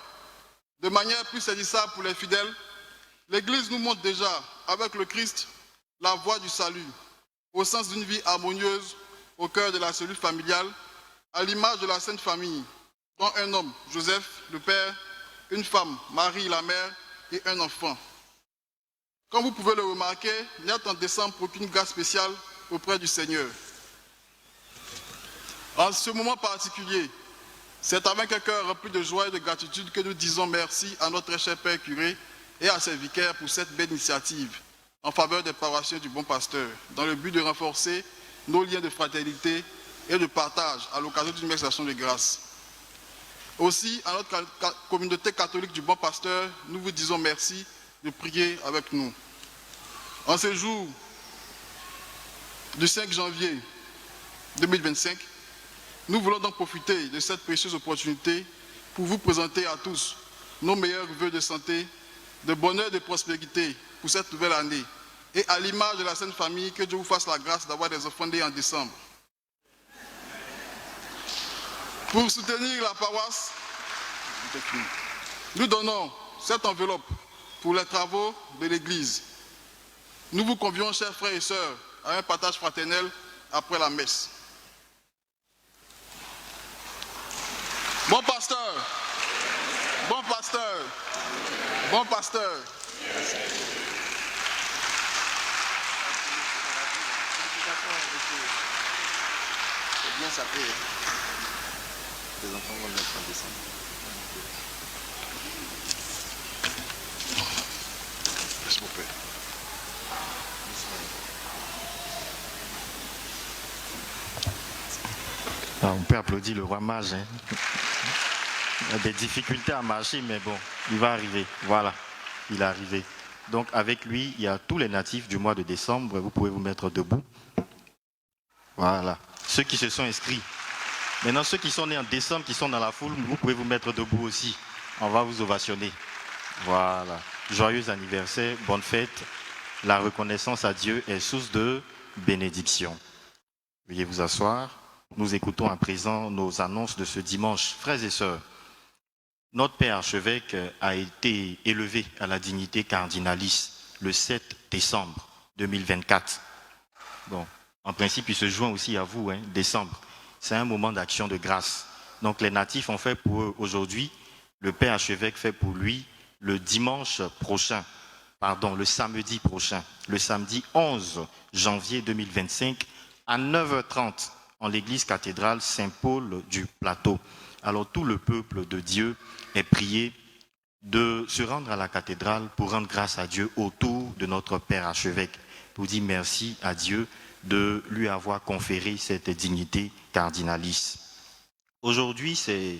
de manière plus saisissable pour les fidèles, l'Église nous montre déjà, avec le Christ, la voie du salut, au sens d'une vie harmonieuse au cœur de la cellule familiale, à l'image de la Sainte Famille, dont un homme, Joseph, le père, une femme, Marie, la mère, et un enfant. Comme vous pouvez le remarquer, il n'y a en décembre aucune grâce spéciale auprès du Seigneur. En ce moment particulier, c'est avec un cœur rempli de joie et de gratitude que nous disons merci à notre très cher Père curé et à ses vicaires pour cette belle initiative en faveur des paroissiens du Bon Pasteur, dans le but de renforcer nos liens de fraternité et de partage à l'occasion d'une expression de grâce. Aussi, à notre communauté catholique du Bon Pasteur, nous vous disons merci de prier avec nous. En ce jour du 5 janvier 2025, nous voulons donc profiter de cette précieuse opportunité pour vous présenter à tous nos meilleurs vœux de santé, de bonheur et de prospérité pour cette nouvelle année. Et à l'image de la Sainte Famille, que Dieu vous fasse la grâce d'avoir des enfants nés en décembre. Pour soutenir la paroisse, nous donnons cette enveloppe pour les travaux de l'Église. Nous vous convions, chers frères et sœurs, à un partage fraternel après la messe. Bon pasteur, bon pasteur, bon pasteur. Bien sapé. Les enfants vont le mettre en décembre. Laisse mon père. On peut applaudir le roi mage. Hein. Il a des difficultés à marcher, mais bon, il va arriver. Voilà, il est arrivé. Donc avec lui, il y a tous les natifs du mois de décembre. Vous pouvez vous mettre debout. Voilà. Ceux qui se sont inscrits. Maintenant, ceux qui sont nés en décembre, qui sont dans la foule, vous pouvez vous mettre debout aussi. On va vous ovationner. Voilà. Joyeux anniversaire, bonne fête. La reconnaissance à Dieu est source de bénédiction. Veuillez vous asseoir. Nous écoutons à présent nos annonces de ce dimanche. Frères et sœurs, notre Père archevêque a été élevé à la dignité cardinalice le 7 décembre 2024. Bon, en principe, il se joint aussi à vous, hein, décembre. C'est un moment d'action de grâce. Donc les natifs ont fait pour eux aujourd'hui, le Père archevêque fait pour lui le dimanche prochain, le samedi prochain, le samedi 11 janvier 2025 à 9h30 en l'église cathédrale Saint-Paul du Plateau. Alors tout le peuple de Dieu est prié de se rendre à la cathédrale pour rendre grâce à Dieu autour de notre Père archevêque, pour dire merci à Dieu de lui avoir conféré cette dignité cardinalice. Aujourd'hui, c'est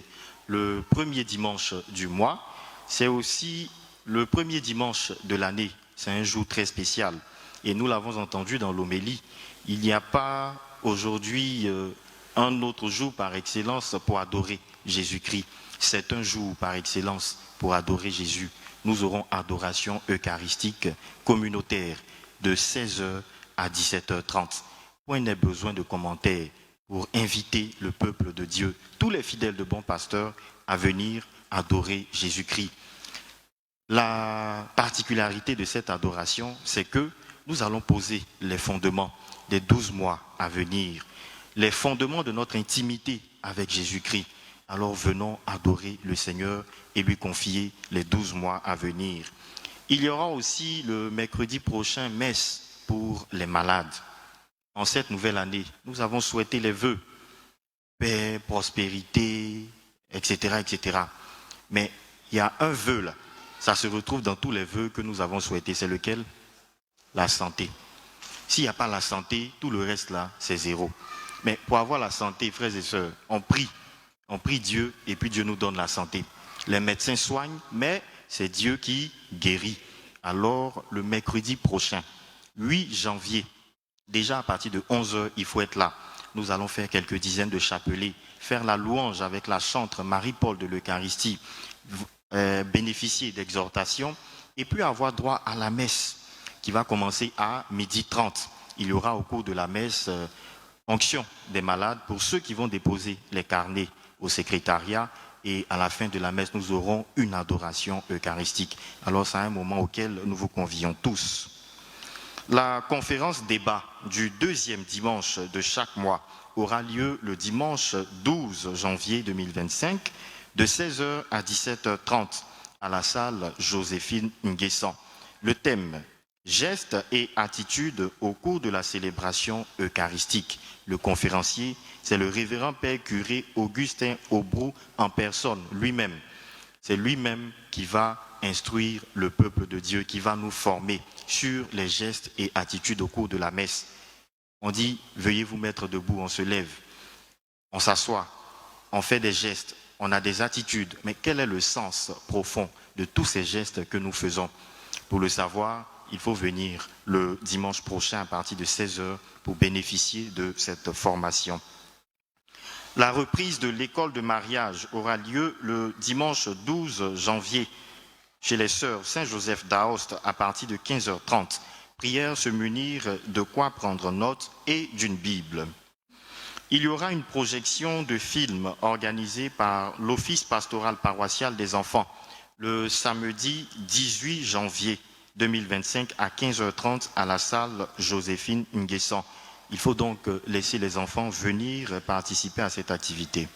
le premier dimanche du mois, c'est aussi le premier dimanche de l'année. C'est un jour très spécial. Et nous l'avons entendu dans l'homélie, il n'y a pas aujourd'hui un autre jour par excellence pour adorer Jésus-Christ. C'est un jour par excellence pour adorer Jésus. Nous aurons adoration eucharistique communautaire de 16h à 17h30. Point n'est besoin de commentaires pour inviter le peuple de Dieu, tous les fidèles de bons pasteurs, à venir adorer Jésus-Christ. La particularité de cette adoration, c'est que nous allons poser les fondements des 12 mois à venir, les fondements de notre intimité avec Jésus-Christ. Alors venons adorer le Seigneur et lui confier les 12 mois à venir. Il y aura aussi le mercredi prochain messe pour les malades. En cette nouvelle année, nous avons souhaité les vœux, paix, prospérité, etc., etc. Mais il y a un vœu là, ça se retrouve dans tous les vœux que nous avons souhaités. C'est lequel? La santé. S'il n'y a pas la santé, tout le reste là, c'est zéro. Mais pour avoir la santé, frères et sœurs, on prie Dieu et puis Dieu nous donne la santé. Les médecins soignent, mais c'est Dieu qui guérit. Alors, le mercredi prochain, 8 janvier, déjà à partir de 11h, il faut être là. Nous allons faire quelques dizaines de chapelets, faire la louange avec la chantre Marie-Paul de l'Eucharistie, bénéficier d'exhortation et puis avoir droit à la messe qui va commencer à 12h30. Il y aura au cours de la messe onction des malades pour ceux qui vont déposer les carnets au secrétariat, et à la fin de la messe, nous aurons une adoration eucharistique. Alors c'est un moment auquel nous vous convions tous. La conférence débat du deuxième dimanche de chaque mois aura lieu le dimanche 12 janvier 2025 de 16h à 17h30 à la salle Joséphine Nguessan. Le thème: gestes et attitudes au cours de la célébration eucharistique. Le conférencier, c'est le révérend Père curé Augustin Aubrou en personne, lui-même. C'est lui-même qui va instruire le peuple de Dieu, qui va nous former sur les gestes et attitudes au cours de la messe. On dit, veuillez vous mettre debout, on se lève, on s'assoit, on fait des gestes, on a des attitudes. Mais quel est le sens profond de tous ces gestes que nous faisons? Pour le savoir, il faut venir le dimanche prochain à partir de 16h pour bénéficier de cette formation. La reprise de l'école de mariage aura lieu le dimanche 12 janvier chez les sœurs Saint-Joseph d'Aoste à partir de 15h30. Prière, se munir de quoi prendre note et d'une Bible. Il y aura une projection de film organisée par l'Office pastoral paroissial des enfants le samedi 18 janvier 2025 à 15h30 à la salle Joséphine Nguessan. Il faut donc laisser les enfants venir participer à cette activité.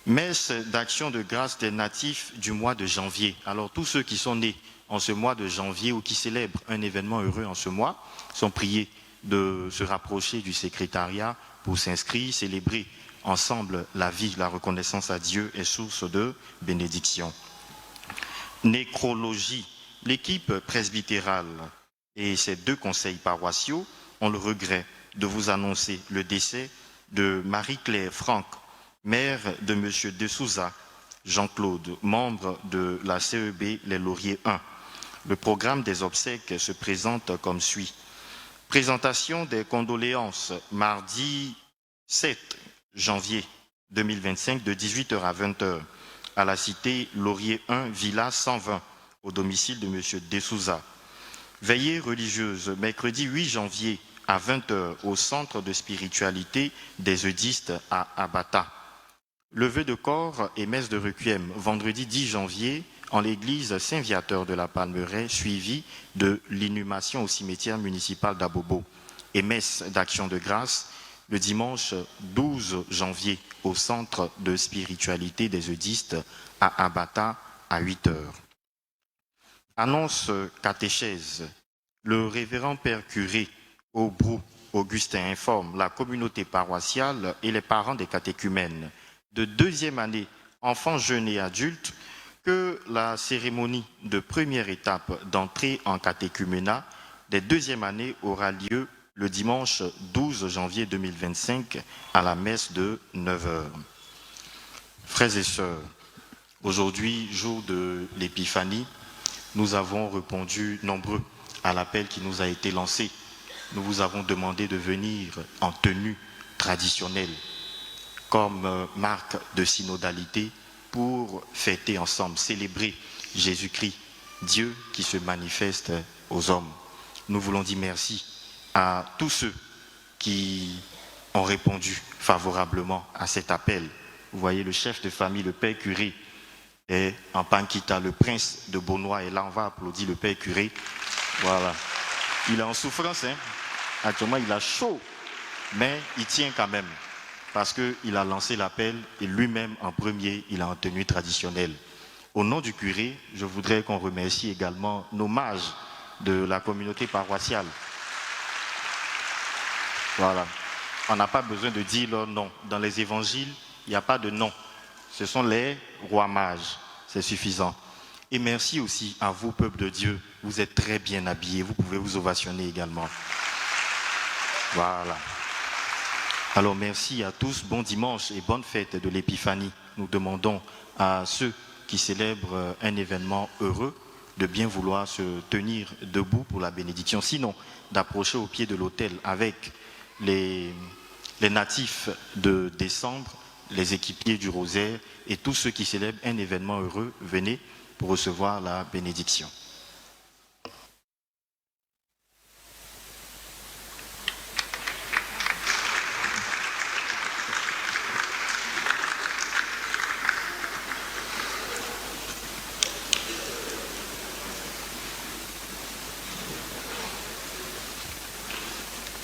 Messe d'action de grâce des natifs du mois de janvier. Alors tous ceux qui sont nés en ce mois de janvier ou qui célèbrent un événement heureux en ce mois sont priés de se rapprocher du secrétariat pour s'inscrire, célébrer ensemble la vie, la reconnaissance à Dieu est source de bénédiction. Nécrologie. L'équipe presbytérale et ses 2 conseils paroissiaux ont le regret de vous annoncer le décès de Marie-Claire Franck, mère de M. De Souza Jean-Claude, membre de la CEB Les Lauriers 1. Le programme des obsèques se présente comme suit. Présentation des condoléances mardi 7 janvier 2025 de 18h à 20h à la cité Laurier 1, Villa 120, au domicile de M. De Souza. Veillée religieuse mercredi 8 janvier à 20h au centre de spiritualité des Eudistes à Abata. Levée de corps et messe de requiem vendredi 10 janvier en l'église Saint-Viateur de la Palmeraie, suivi de l'inhumation au cimetière municipal d'Abobo, et messe d'action de grâce le dimanche 12 janvier au centre de spiritualité des Eudistes à Abata à 8h. Annonce catéchèse. Le révérend père curé Aubrou Augustin informe la communauté paroissiale et les parents des catéchumènes de 2e année, enfants, jeunes et adultes, que la cérémonie de première étape d'entrée en catéchuménat des 2e années aura lieu le dimanche 12 janvier 2025 à la messe de 9h. Frères et sœurs, aujourd'hui, jour de l'Épiphanie, nous avons répondu nombreux à l'appel qui nous a été lancé. Nous vous avons demandé de venir en tenue traditionnelle comme marque de synodalité pour fêter ensemble, célébrer Jésus-Christ, Dieu qui se manifeste aux hommes. Nous voulons dire merci à tous ceux qui ont répondu favorablement à cet appel. Vous voyez le chef de famille, le père curé, et en Pankita, le prince de Beaunois, et là on va applaudir le père curé. Voilà. Il est en souffrance, hein. Actuellement il a chaud, mais il tient quand même. Parce qu'il a lancé l'appel et lui-même en premier, il a en tenue traditionnelle. Au nom du curé, je voudrais qu'on remercie également nos mages de la communauté paroissiale. Voilà. On n'a pas besoin de dire leur nom. Dans les évangiles, il n'y a pas de nom. Ce sont les rois mages. C'est suffisant. Et merci aussi à vous, peuple de Dieu. Vous êtes très bien habillés. Vous pouvez vous ovationner également. Voilà. Alors merci à tous, bon dimanche et bonne fête de l'Épiphanie. Nous demandons à ceux qui célèbrent un événement heureux de bien vouloir se tenir debout pour la bénédiction, sinon d'approcher au pied de l'autel avec les natifs de décembre, les équipiers du rosaire et tous ceux qui célèbrent un événement heureux, venez pour recevoir la bénédiction.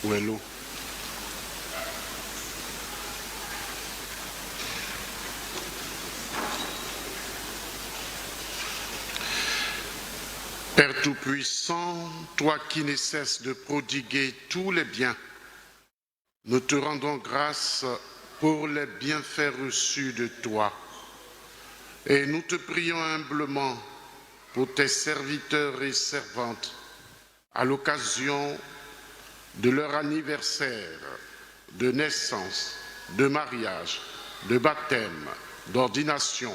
Où est l'eau? Père Tout-Puissant, toi qui ne cesses de prodiguer tous les biens, nous te rendons grâce pour les bienfaits reçus de toi. Et nous te prions humblement pour tes serviteurs et servantes à l'occasion de leur anniversaire, de naissance, de mariage, de baptême, d'ordination.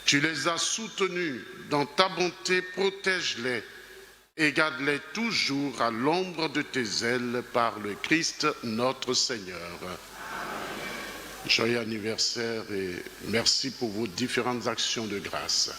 Tu les as soutenus dans ta bonté, protège-les et garde-les toujours à l'ombre de tes ailes par le Christ notre Seigneur. Joyeux anniversaire et merci pour vos différentes actions de grâce.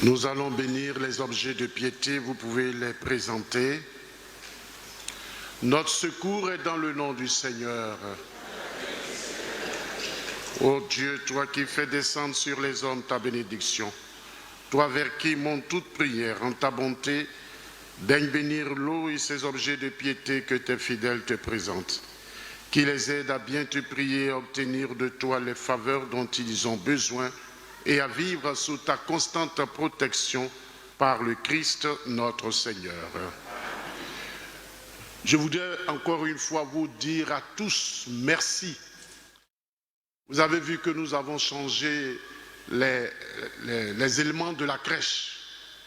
Nous allons bénir les objets de piété, vous pouvez les présenter. Notre secours est dans le nom du Seigneur. Ô Dieu, toi qui fais descendre sur les hommes ta bénédiction, toi vers qui monte toute prière en ta bonté, daigne bénir l'eau et ces objets de piété que tes fidèles te présentent, qui les aident à bien te prier et à obtenir de toi les faveurs dont ils ont besoin et à vivre sous ta constante protection par le Christ notre Seigneur. Je voudrais encore une fois vous dire à tous merci. Vous avez vu que nous avons changé les éléments de la crèche.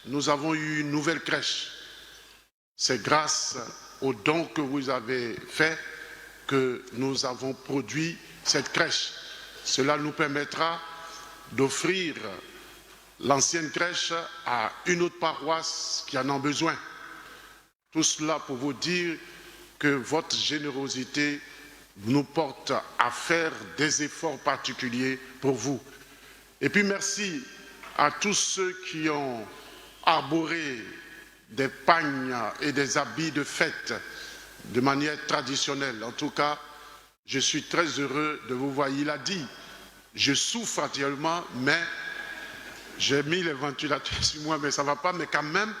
Nous avons eu une nouvelle crèche. C'est grâce aux dons que vous avez faits que nous avons produit cette crèche. Cela nous permettra d'offrir l'ancienne crèche à une autre paroisse qui en a besoin. Tout cela pour vous dire que votre générosité nous porte à faire des efforts particuliers pour vous. Et puis merci à tous ceux qui ont arboré des pagnes et des habits de fête de manière traditionnelle. En tout cas, je suis très heureux de vous voir. Il a dit, je souffre actuellement, mais j'ai mis les ventilateurs sur moi, mais ça ne va pas. Mais quand même,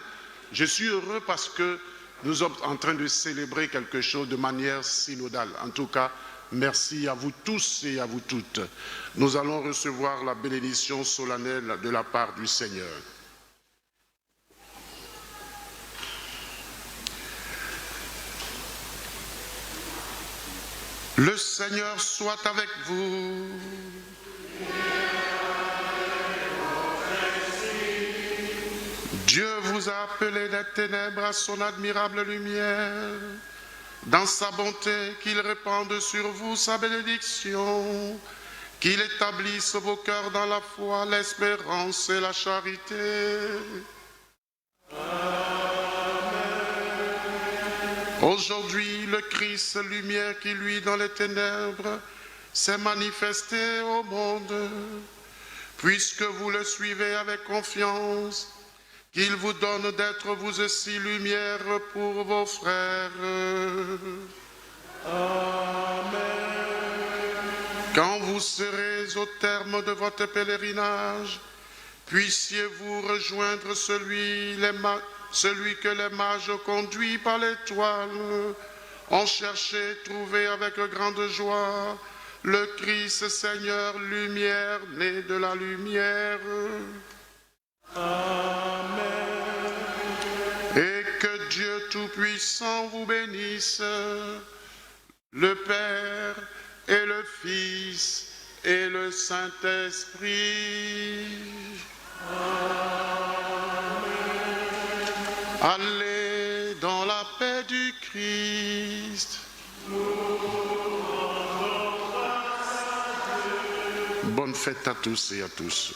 je suis heureux parce que nous sommes en train de célébrer quelque chose de manière synodale. En tout cas, merci à vous tous et à vous toutes. Nous allons recevoir la bénédiction solennelle de la part du Seigneur. Le Seigneur soit avec vous. Dieu vous a appelé des ténèbres à son admirable lumière. Dans sa bonté, qu'il répande sur vous sa bénédiction, qu'il établisse vos cœurs dans la foi, l'espérance et la charité. Aujourd'hui, le Christ, lumière qui luit dans les ténèbres, s'est manifesté au monde. Puisque vous le suivez avec confiance, qu'il vous donne d'être vous aussi lumière pour vos frères. Amen. Quand vous serez au terme de votre pèlerinage, puissiez-vous rejoindre celui que les mages conduits par l'étoile ont cherché et trouvé avec grande joie, le Christ Seigneur, lumière, né de la lumière. Amen. Et que Dieu Tout-Puissant vous bénisse, le Père et le Fils et le Saint-Esprit. Allez dans la paix du Christ. Bonne fête à tous et à tous.